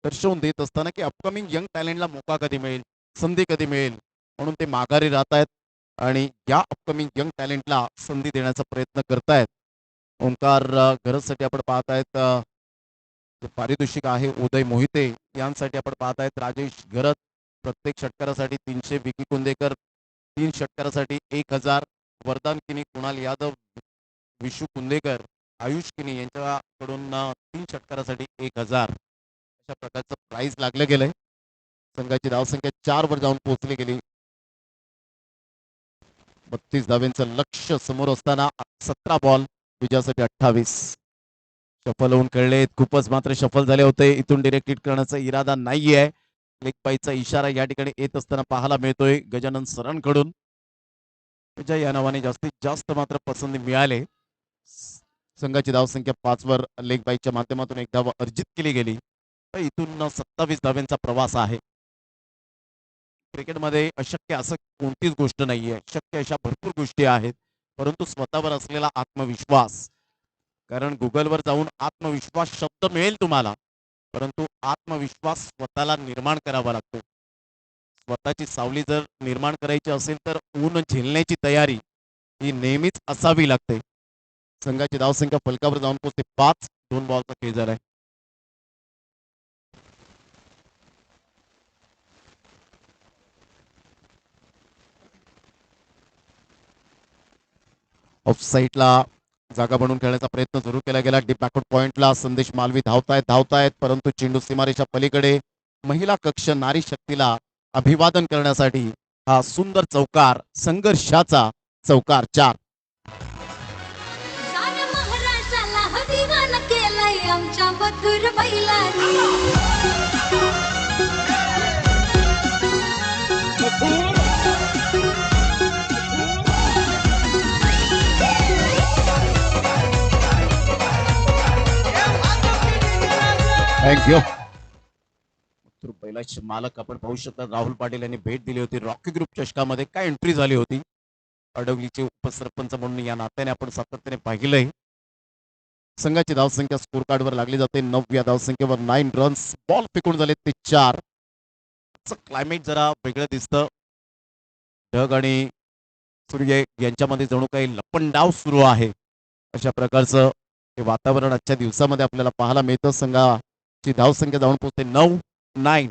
दर्शवून देत असताना की अपकमिंग यंग टॅलेंटला मोका कधी मिळेल, संधी कधी मिळेल, म्हणून ते माघारी राहत आहेत आणि या अपकमिंग यंग टॅलेंटला संधी देण्याचा प्रयत्न करतायत. ओंकार घरसाठी आपण पाहत आहेत जे पारितोषिक आहे उदय मोहिते यांसाठी आपण पाहत आहेत राजेश घरत. प्रत्येक षटकारासाठी 300, विकी कुंदेकर 3 षटकारासाठी 1000, वरदान किनी, कुणाल यादव, विशू कुंदेकर, आयुष किनी यांच्याकडून 3 षटकारासाठी 1000 अशा प्रकारचं प्राइज लागलं गेलंय. संघाची धावसंख्या 4 वर जाऊन पोहोचली गेली. 32 धावेंचं लक्ष समोर असताना 17 बॉल, विजयासाठी 28. सफल होऊन खेळलेत, खूपच मात्र सफल झाले होते. इथून डिरेक्ट हिट करण्याचा इरादा नाहीये. लेग पाईचा इशारा या ठिकाणी येत असताना पाहायला मिळतोय गजानन सरांकडून. विजय या नावाने जास्तीत जास्त मात्र पसंती मिळाले. संघाची धावसंख्या 5 वर लेग बाईच्या माध्यमातून एक धाव अर्जित केली गेली. तर इथून 27 धावेंचा प्रवास आहे. क्रिकेटमध्ये अशक्य असं कोणतीच गोष्ट नाहीये. शक्य अशा भरपूर गोष्टी आहेत, परंतु स्वतःवर असलेला आत्मविश्वास. कारण गुगलवर जाऊन आत्मविश्वास शब्द मिळेल तुम्हाला, परंतु आत्मविश्वास स्वतःला निर्माण करावा लागतो. स्वतःची सावली जर निर्माण करायची असेल तर ऊन झेलण्याची तयारी ही नेहमीच असावी लागते. संघाची धावसंख्या फलकावर जाऊन पोहोचते 5. 2 बॉलचा खेळ झालाय. ऑफ साईडला जागा बनवून खेळण्याचा प्रयत्न सुरू केला गेला. डीप बॅकवर्ड पॉइंटला संदेश मालवी धावतायत परंतु चेंडू सीमारेषा पलीकडे. महिला कक्ष नारी शक्तीला अभिवादन करण्यासाठी हा सुंदर चौकार, संघर्षाचा चौकार 4. साऱ्या महाराष्ट्राला हदिवान केलंय आमच्या मथुर बैलांनी. थँक्यू. पहिला मालक आपण पाहू शकता राहुल पाटील यांनी भेट दिली होती. रॉकी ग्रुप चषकामध्ये काय एंट्री झाली होती. अडवलीचे उपसरपंच म्हणून या नात्याने आपण सातत्याने पाहिलंय. संघाची धावसंख्या स्कोर कार्डवर लागली जाते. 9व्या धावसंख्येवर 9 रन्स. बॉल फेकून झाले ते 4. क्लायमेट जरा वेगळं दिसतं. ढग आणि सूर्य यांच्यामध्ये जणू काही लपंडाव सुरू आहे अशा प्रकारचं हे वातावरण आजच्या दिवसामध्ये आपल्याला पाहायला मिळतं. संघाची धावसंख्या जाऊन पोहोचते 9.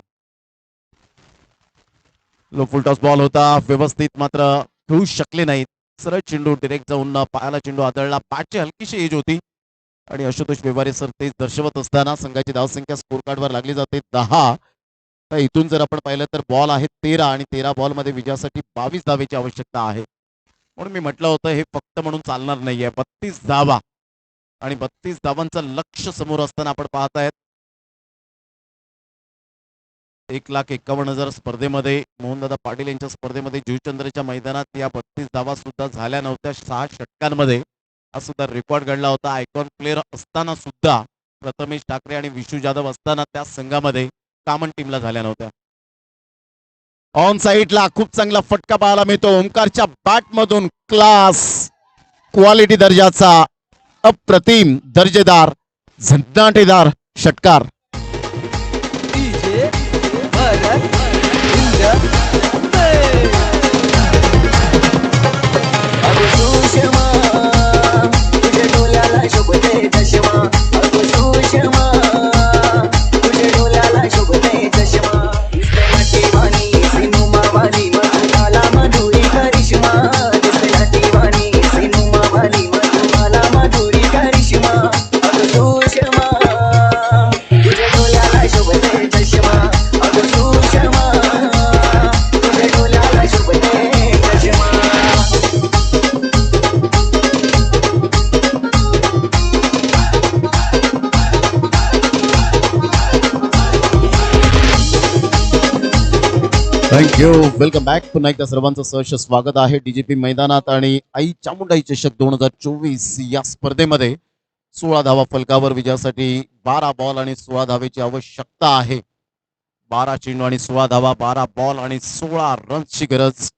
लो फुल टॉस बॉल होता, व्यवस्थित मात्र खेळू शकले नाहीत. सरळ चेंडू डिरेक्ट जाऊन पायाला चेंडू आदळला. बॅटची हलकीशी एज होती आणि आशुतोष व्यवहारे सर तेच दर्शवत असताना संघाची धावसंख्या स्कोर कार्डवर लागली जाते 10. तर इथून जर आपण पाहिलं तर बॉल आहे 13 आणि 13 बॉलमध्ये विजयासाठी 22 धावेची आवश्यकता आहे. म्हणून मी म्हटलं होतं हे फक्त म्हणून चालणार नाहीये. 32 धावा आणि 32 धावांचं लक्ष समोर असताना आपण पाहतायत 1,51,000 स्पर्धेमध्ये मोहनदादा पाटील यांच्या स्पर्धेमध्ये जुचंद्रच्या मैदानात या 32 धावा सुद्धा झाल्या नव्हत्या 6 षटकांमध्ये. हा सुद्धा रेकॉर्ड घडला होता. आयकॉन प्लेअर असताना सुद्धा प्रथमेश ठाकरे आणि विशू जाधव असताना त्या संघामध्ये कॉमन टीमला झाल्या नव्हत्या. ऑन साईडला खूप चांगला फटका पाहायला मिळतो ओमकारच्या बॅटमधून. क्लास क्वालिटी दर्जाचा अप्रतिम दर्जेदार झंझाटेदार षटकार. डीजे भरत इंगळे. अगो सुषमा तुझ्या डोल्याला शोभते चष्मा. अगो सुषमा तुझ्या डोल्याला शोभते चष्मा. दिसते वाणी सिनुमा वाणी मधुमाला मधुरी करिश्मा. दिसते वाणी सिनुमा वाणी मधुमाला मधुरी करिश्मा. अगो सुषमा तुझ्या डोल्याला शोभते चष्मा. अगो सुषमा तुझ्या डोल्याला शोभते चष्मा. थँक्यू. Welcome back. पुन्हा एकदा सर्वांचं सहर्ष स्वागत आहे डीजीपी मैदानात. आणि आई चामुंडाई चषक 2024 या स्पर्धेमध्ये 16 धावा फलकावर विजयासाठी 12 बॉल आणि 16 धावेची आवश्यकता आहे. 12 चेंडू आणि 16 धावा, 12 बॉल आणि 16 रन्सची गरज.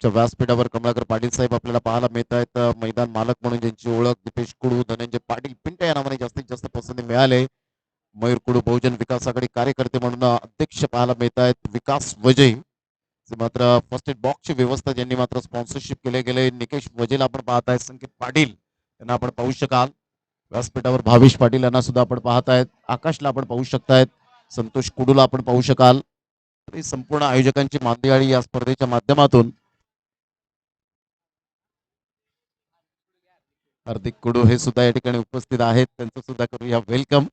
व्यासपीठावर कमलाकर पाटील साहेब आपल्याला पाहायला मिळत आहेत. मैदान मालक म्हणून ज्यांची ओळख दीपेश कुडू, धनंजय पाटील पिंटे या नावाने जास्तीत जास्त पसंती मिळाले. मयूर कुडू बहुजन विकास आघाडी कार्यकर्ते म्हणून अध्यक्ष पाहायला मिळत आहेत. विकास वजे मात्र फर्स्ट एड बॉक्सची व्यवस्था ज्यांनी मात्र स्पॉन्सरशिप केले गेले. निकेश वजेला आपण पाहत आहेत. संकेत पाटील यांना आपण पाहू शकाल. व्यासपीठावर भावेश पाटील यांना सुद्धा आपण पाहतायत. आकाशला आपण पाहू शकतायत. संतोष कुडूला आपण पाहू शकाल. तरी संपूर्ण आयोजकांची मांदियाळी या स्पर्धेच्या माध्यमातून. हार्दिक कुडू हे सुद्धा या ठिकाणी उपस्थित आहेत. त्यांचं सुद्धा करूया वेलकम.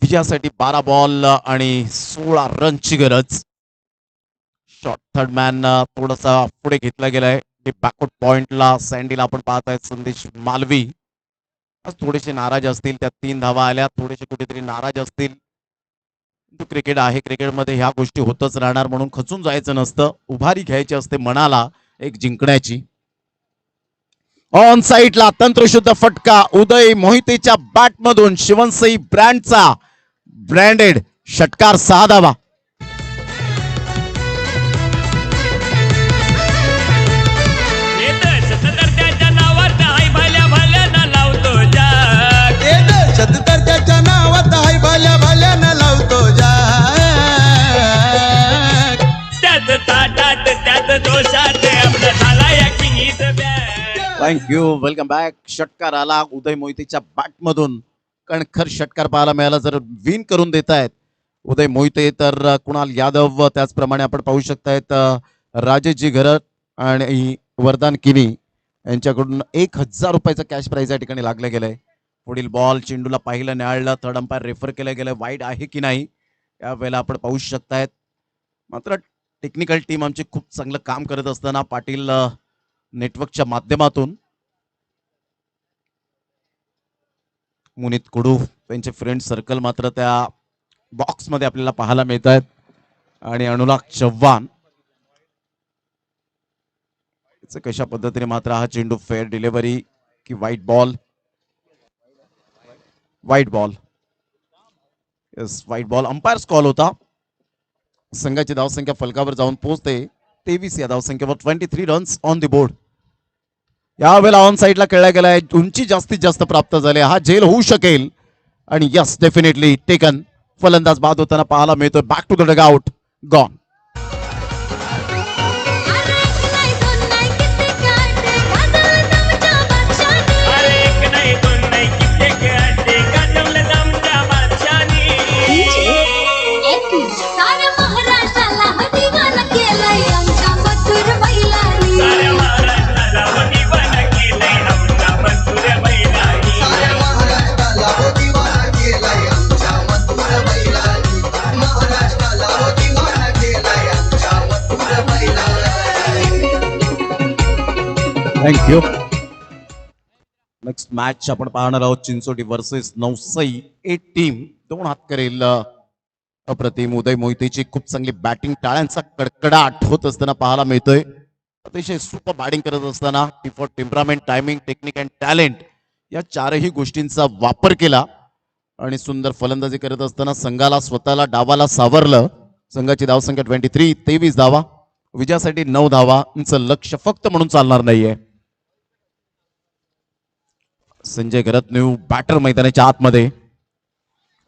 विजयासाठी 12 बॉल आणि 16 रनची गरज. शॉर्ट थर्ड मॅन थोडासा पुढे घेतला गेलाय. बॅकवर्ड पॉइंटला सँडीला आपण पाहत आहेत. संदेश मालवी आज थोडेसे नाराज असतील. त्यात 3 धावा आल्या. थोडेसे कुठेतरी नाराज असतील. क्रिकेट आहे. क्रिकेटमध्ये ह्या गोष्टी होतच राहणार म्हणून खचून जायचं नसतं. उभारी घ्यायची असते मनाला एक जिंकण्याची. ऑन साईडला तंत्रशुद्ध फटका उदय मोहितेच्या बॅटमधून शिवनसई ब्रँडचा ब्रँडेड षटकार 6 धावा. त्याच्या नावात हाय भल्या भल्यानं लावतो जाग. त्याच ताटात त्याच दोषात आपला झाला या किंगीचं बॅग. थँक्यू. Welcome back. षटकार आला उदय मोहितेच्या बॅटमधून. कणखर षटकार पाहायला मिळाला. जर विन करून देत आहेत उदय मोहिते तर कुणाल यादव. त्याचप्रमाणे आपण पाहू शकतायत राजेशजी घरत आणि वरदान किनी यांच्याकडून 1000 रुपयाचं कॅश प्राइज या ठिकाणी लागलं गेलंय. पुढील बॉल चेंडूला पाहिलं न्यायालयाला थर्ड अंपायर रेफर केलं गेलं. वाईड आहे की नाही यावेळेला आपण पाहू शकतायत. मात्र टेक्निकल टीम आमची खूप चांगलं काम करत असताना पाटील नेटवर्कच्या माध्यमातून मुनीत कुडू त्यांचे फ्रेंड सर्कल मात्र त्या बॉक्समध्ये आपल्याला पाहायला मिळत आहेत. आणि अनुराग चव्हाण कशा पद्धतीने मात्र हा चेंडू फेअर डिलिव्हरी की वाईट बॉल. वाईट बॉल. येस वाईट बॉल. अंपायर्स कॉल होता. संघाची धावसंख्या फलकावर जाऊन पोहोचते 23 या धावसंख्येवर. 23 रन्स ऑन द बोर्ड. यावेळेला ऑन साईडला खेळला गेलाय. उंची जास्तीत जास्त प्राप्त झाली. हा झेल होऊ शकेल आणि यस डेफिनेटली टेकन. फलंदाज बाद होताना पाहायला मिळतोय. Back to the dugout. Gone. अरे एक नाही दोन नाही कित्येक अड्डे गाजवले आमच्या बादशानी. थँक्यू. नेक्स्ट मॅच आपण पाहणार आहोत चिंचोटी वर्सेस नवसई ए टीम. 2 हात करेल अप्रतिम उदय मोहितेची खूप चांगली बॅटिंग, टाळ्यांचा कडकडाट होत असताना पाहायला मिळतोय. अतिशय सुपर बॅटिंग करत असताना for temperament, timing, technique and talent या चारही गोष्टींचा वापर केला आणि सुंदर फलंदाजी करत असताना संघाला स्वतःला डावाला सावरलं. संघाची धावसंख्या 23, 23 धावा, विजयासाठी 9 धावांचं लक्ष फक्त म्हणून चालणार नाहीये. संजय घरत न्यू बॅटर मैदानाच्या आतमध्ये.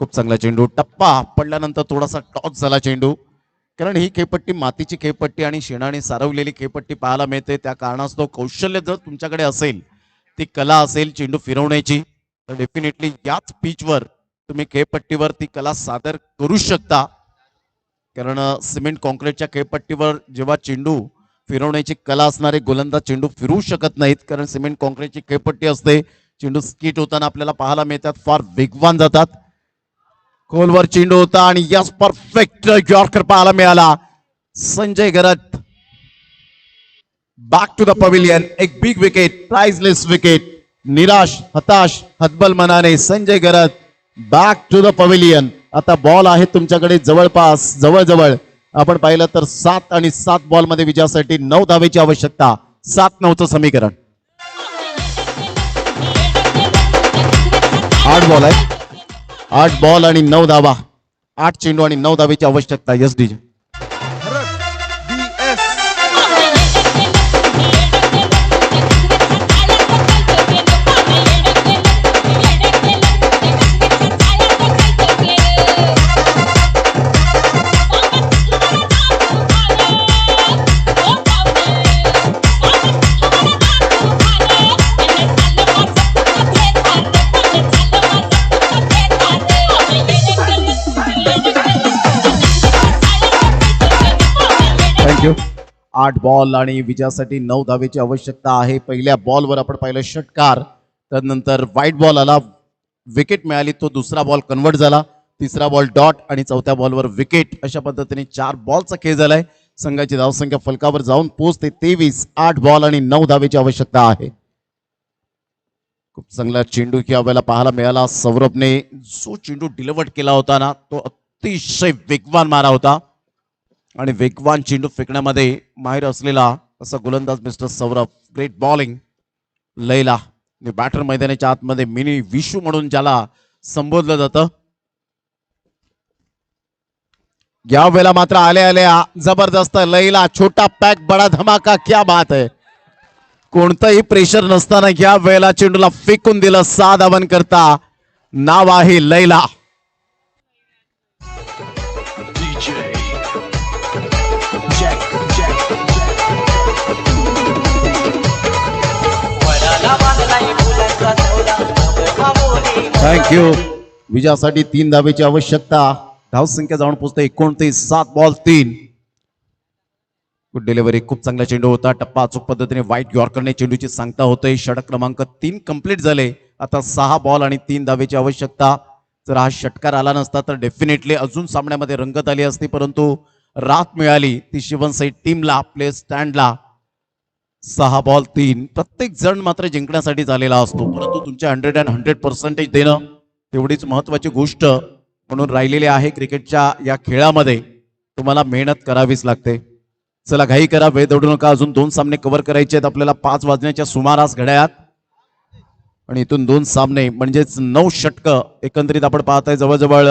खूप चांगला चेंडू, टप्पा पडल्यानंतर थोडासा टॉस झाला चेंडू, कारण ही खेळपट्टी मातीची खेळपट्टी आणि शेणाने सारवलेली खेळपट्टी पाहायला मिळते. त्या कारणास्तव कौशल्य जर तुमच्याकडे असेल, ती कला असेल चेंडू फिरवण्याची, तर डेफिनेटली याच पिचवर तुम्ही खेळपट्टीवर ती कला सादर करू शकता. कारण सिमेंट कॉन्क्रीटच्या खेळपट्टीवर जेव्हा चेंडू फिरवण्याची कला असणारे गोलंदाज चेंडू फिरवू शकत नाहीत, कारण सिमेंट कॉन्क्रीटची खेळपट्टी असते. चेंडू स्किट होताना आपल्याला पाहायला मिळतात, फार वेगवान जातात. खोलवर चेंडू होता आणि यस परफेक्ट यॉर्कर पाहायला मिळाला. संजय घरत बॅक टू द पवेलियन. एक बिग विकेट, प्राइजलेस विकेट. निराश, हताश, हतबल मनाने संजय घरत बॅक टू द पवेलियन. आता बॉल आहे तुमच्याकडे जवळपास जवळजवळ आपण पाहिलं तर 7 आणि 7 बॉल मध्ये विजयासाठी 9 धावेची आवश्यकता. 7-9चं समीकरण. 8 बॉल आहे, 8 बॉल आणि 9 धावा. 8 चेंडू आणि 9 धावेची आवश्यकता. Yes DJ. थँक्यू. 8 बॉल आणि विजयासाठी 9 धावेची आवश्यकता आहे. पहिल्या बॉलवर आपण पाहिलं षटकार, त्यानंतर व्हाईट बॉल आला, विकेट मिळाली, तो दुसरा बॉल कन्वर्ट झाला, तिसरा बॉल डॉट आणि चौथ्या बॉलवर विकेट. अशा पद्धतीने 4 बॉलचा खेळ झालाय. संघाची धावसंख्या फलकावर जाऊन पोहोचते 23. 8 बॉल आणि 9 धावेची आवश्यकता आहे. खूप चांगला चेंडू यावेळेला पाहायला मिळाला. सौरभने जो चेंडू डिलिव्हर केला होता ना, तो अतिशय वेगवान मारा होता आणि वेगवान चेंडू फेकण्यामध्ये माहिर असलेला असा गोलंदाज mister Saurabh. Great bowling. Laila batter मैदानाच्या आतमध्ये मिनी विशू म्हणून ज्याला संबोधलं जातं. या वेळेला मात्र आल्या आल्या जबरदस्त लैला. छोटा पॅक बडा धमाका. क्या बात आहे. कोणतंही प्रेशर नसताना या वेळेला चेंडूला फेकून दिलं 6 धावन करता. नाव आहे लैला. थँक्यू. विजयासाठी 3 धावेची आवश्यकता. धावसंख्या जाऊन पोहोचते 29. 7 बॉल 3. Good delivery. खूप चांगला चेंडू होता. टप्पा अचूक पद्धतीने व्हाईट यॉर्करने चेंडूची सांगता होते. षटक क्रमांक 3 कंप्लीट झाले. आता 6 बॉल आणि 3 धावेची आवश्यकता. जर हा षटकार आला नसता तर डेफिनेटली अजून सामन्यामध्ये रंगत आली असती, परंतु रात मिळाली ती शिवनसाई टीमला, प्ले स्टँडला. 6 बॉल 3. प्रत्येक जण मात्र जिंकण्यासाठी झालेला असतो, परंतु तुमच्या 100% देणं तेवढीच महत्वाची गोष्ट म्हणून राहिलेली आहे. क्रिकेटच्या या खेळामध्ये तुम्हाला मेहनत करावीच लागते. चला घाई करा, वेळ दौडू नका. अजून 2 सामने कव्हर करायचे आहेत आपल्याला 5 वाजण्याच्या सुमारास घड्याळात. आणि इथून 2 सामने म्हणजेच 9 षटकं एकंदरीत आपण पाहताय. जवळजवळ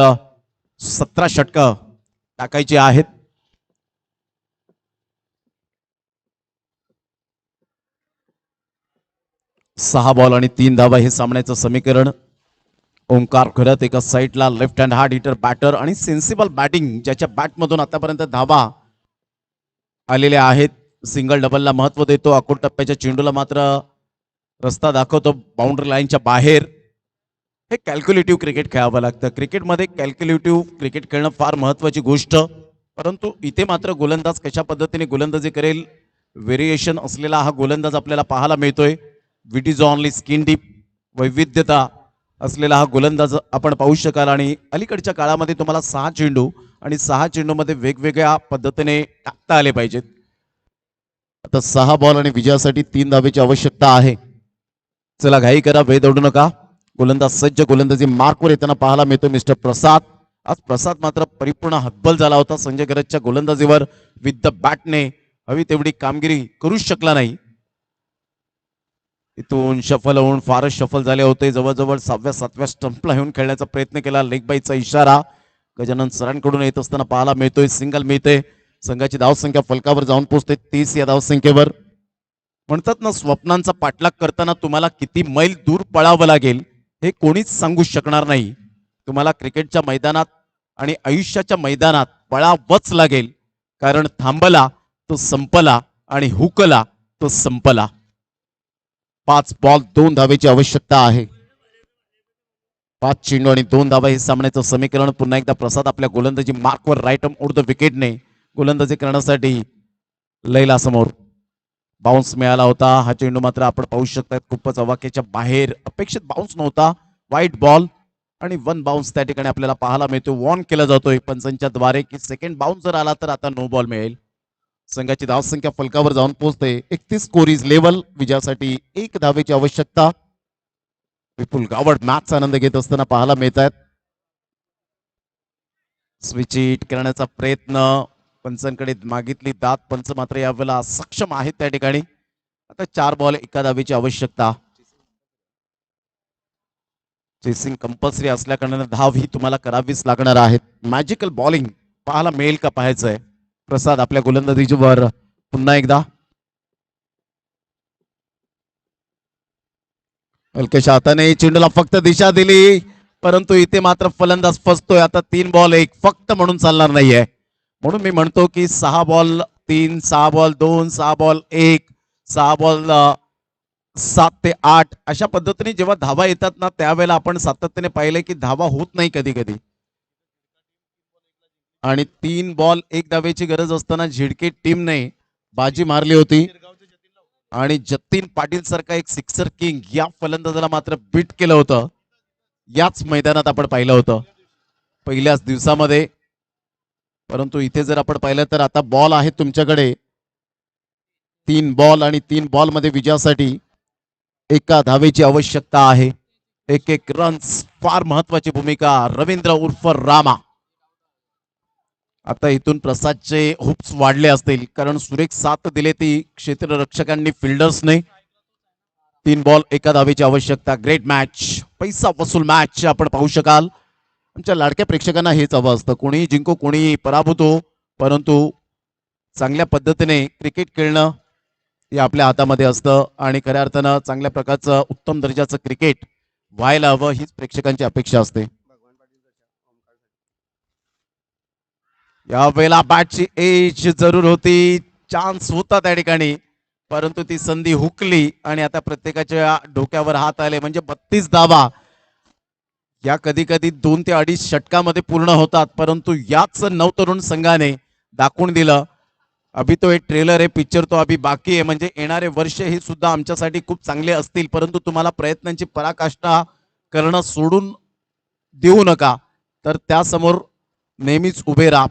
17 षटकं टाकायची आहेत. सहा बॉल आणि 3 धावा हे सामन्याचं समीकरण. ओंकार घरत एका साईडला, left hand hard hitter batter आणि सेन्सिबल बॅटिंग, ज्याच्या बॅटमधून आतापर्यंत धावा आलेल्या आहेत. सिंगल डबलला महत्व देतो. अकोट टप्प्याच्या चेंडूला मात्र रस्ता दाखवतो बाउंड्री लाईनच्या बाहेर. हे कॅल्क्युलेटिव्ह क्रिकेट खेळावं लागतं. क्रिकेटमध्ये कॅल्क्युलेटिव्ह क्रिकेट खेळणं फार महत्वाची गोष्ट, परंतु इथे मात्र गोलंदाज कशा पद्धतीने गोलंदाजी करेल, व्हेरिएशन असलेला हा गोलंदाज आपल्याला पाहायला मिळतोय. विट इज ऑनली स्किन डीप, वैविध्यता असलेला हा गोलंदाज आपण पाहू शकाल. आणि अलीकडच्या काळामध्ये तुम्हाला 6 चेंडू आणि 6 चेंडूमध्ये वेगवेगळ्या पद्धतीने टाकता आले पाहिजेत. आता 6 बॉल आणि विजयासाठी 3 धावेची आवश्यकता आहे. चला घाई करा, वेळ दौडू नका. गोलंदाज सज्ज, गोलंदाजी मार्कवर येताना पाहायला मिळतो मिस्टर प्रसाद. आज प्रसाद मात्र परिपूर्ण हतबल झाला होता संजय गरजच्या गोलंदाजीवर. विथ द बॅटने हवी तेवढी कामगिरी करूच शकला नाही. इथून शफल होऊन फारच शफल झाले होते. जवळजवळ 6व्या-7व्या स्टंपला येऊन खेळण्याचा प्रयत्न केला. लेग बाईचा इशारा गजानन सरांकडून येत असताना पाहायला मिळतोय. सिंगल मिळते. संघाची धावसंख्या फलकावर जाऊन पोहोचते 30 या धावसंख्येवर. म्हणतात ना, स्वप्नांचा पाठलाग करताना तुम्हाला किती मैल दूर पळावं लागेल हे कोणीच सांगू शकणार नाही. तुम्हाला क्रिकेटच्या मैदानात आणि आयुष्याच्या मैदानात पळावंच लागेल, कारण थांबला तो संपला आणि हुकला तो संपला. 5 बॉल 2 धावेची आवश्यकता आहे. 5 चेंडू आणि 2 धावा हे सामन्याचं समीकरण. पुन्हा एकदा प्रसाद आपल्या गोलंदाजी मार्कवर राईट आर्म ओव्हर द विकेटने गोलंदाजी करण्यासाठी लैला समोर. बाउन्स मिळाला होता. हा चेंडू मात्र आपण पाहू शकता खूपच अवाक्याच्या बाहेर. अपेक्षित बाउन्स नव्हता. वाईट बॉल आणि 1 बाउन्स त्या ठिकाणी आपल्याला पाहायला मिळतो. वॉर्न केला जातोय पंचांच्या द्वारे की सेकंड बाउन्स जर आला तर आता नो बॉल मिळेल. संघाची धावसंख्या फलकावर जाऊन पोहोचते 31. Score is level. विजयासाठी 1 धावेची आवश्यकता. विपुल गावड मॅचचा आनंद घेत असताना पाहायला मिळत आहेत. स्विच हिट करण्याचा प्रयत्न, पंचांकडे मागितली दात. पंच मात्र यावेळेला सक्षम आहेत त्या ठिकाणी. आता 4 बॉल 1 धावेची आवश्यकता. चेसिंग कंपल्सरी असल्या कारणाने धाव ही तुम्हाला करावीच लागणार आहेत. मॅजिकल बॉलिंग पाहायला मिळेल का पाहायचंय. प्रसाद आपल्या गोलंदाजीवर पुन्हा एकदा. हलक्याच्या हाताने चेंडूला फक्त दिशा दिली, परंतु इथे मात्र फलंदाज फसतोय. आता 3 बॉल 1 फक्त म्हणून चालणार नाहीये. म्हणून मी म्हणतो की 6 बॉल 3, 6 बॉल 2, 6 बॉल 1, 6 बॉल 7 ते 8 अशा पद्धतीने जेव्हा धावा येतात ना, त्यावेळेला आपण सातत्याने पाहिले की धावा होत नाही कधी कधी. आणि 3 बॉल 1 धावेची गरज असताना झिडके टीमने बाजी मारली होती आणि जतीन पाटील सारखा एक सिक्सर किंग या फलंदाजाला मात्र बीट केलं होतं. याच मैदानात आपण पाहिलं होतं पहिल्याच दिवसामध्ये. परंतु इथे जर आपण पाहिलं तर आता बॉल आहे तुमच्याकडे 3 बॉल आणि 3 बॉल मध्ये विजयासाठी 1 धावेची आवश्यकता आहे. 1 रन्स फार महत्वाची भूमिका. रवींद्र उर्फ रामा. आता इथून प्रसादचे हुप्स वाढले असतील, कारण सुरेख साथ दिले ती क्षेत्ररक्षकांनी, फिल्डर्सने. 3 बॉल 1 धावेची आवश्यकता. ग्रेट मॅच, पैसा वसूल मॅच आपण पाहू शकाल. आमच्या लाडक्या प्रेक्षकांना हेच हवं असतं. कोणीही जिंको कोणीही पराभूत हो, परंतु चांगल्या पद्धतीने क्रिकेट खेळणं हे आपल्या हातामध्ये असतं आणि खऱ्या अर्थानं चांगल्या प्रकारचं उत्तम दर्जाचं क्रिकेट व्हायला हवं हीच प्रेक्षकांची अपेक्षा असते. यावेळेला बॅटची एज जरूर होती, चान्स होता त्या ठिकाणी, परंतु ती संधी हुकली आणि आता प्रत्येकाच्या डोक्यावर हात आले. म्हणजे 32 धावा या कधी कधी 2 ते 2.5 षटकामध्ये पूर्ण होतात, परंतु याच नवतरुण संघाने दाखवून दिलं. अभी तो एक ट्रेलर आहे, पिक्चर तो अभी बाकी आहे. म्हणजे येणारे वर्ष हे सुद्धा आमच्यासाठी खूप चांगले असतील, परंतु तुम्हाला प्रयत्नांची पराकाष्ठा करणं सोडून देऊ नका. तर त्यासमोर नेहमीच उभे राहा.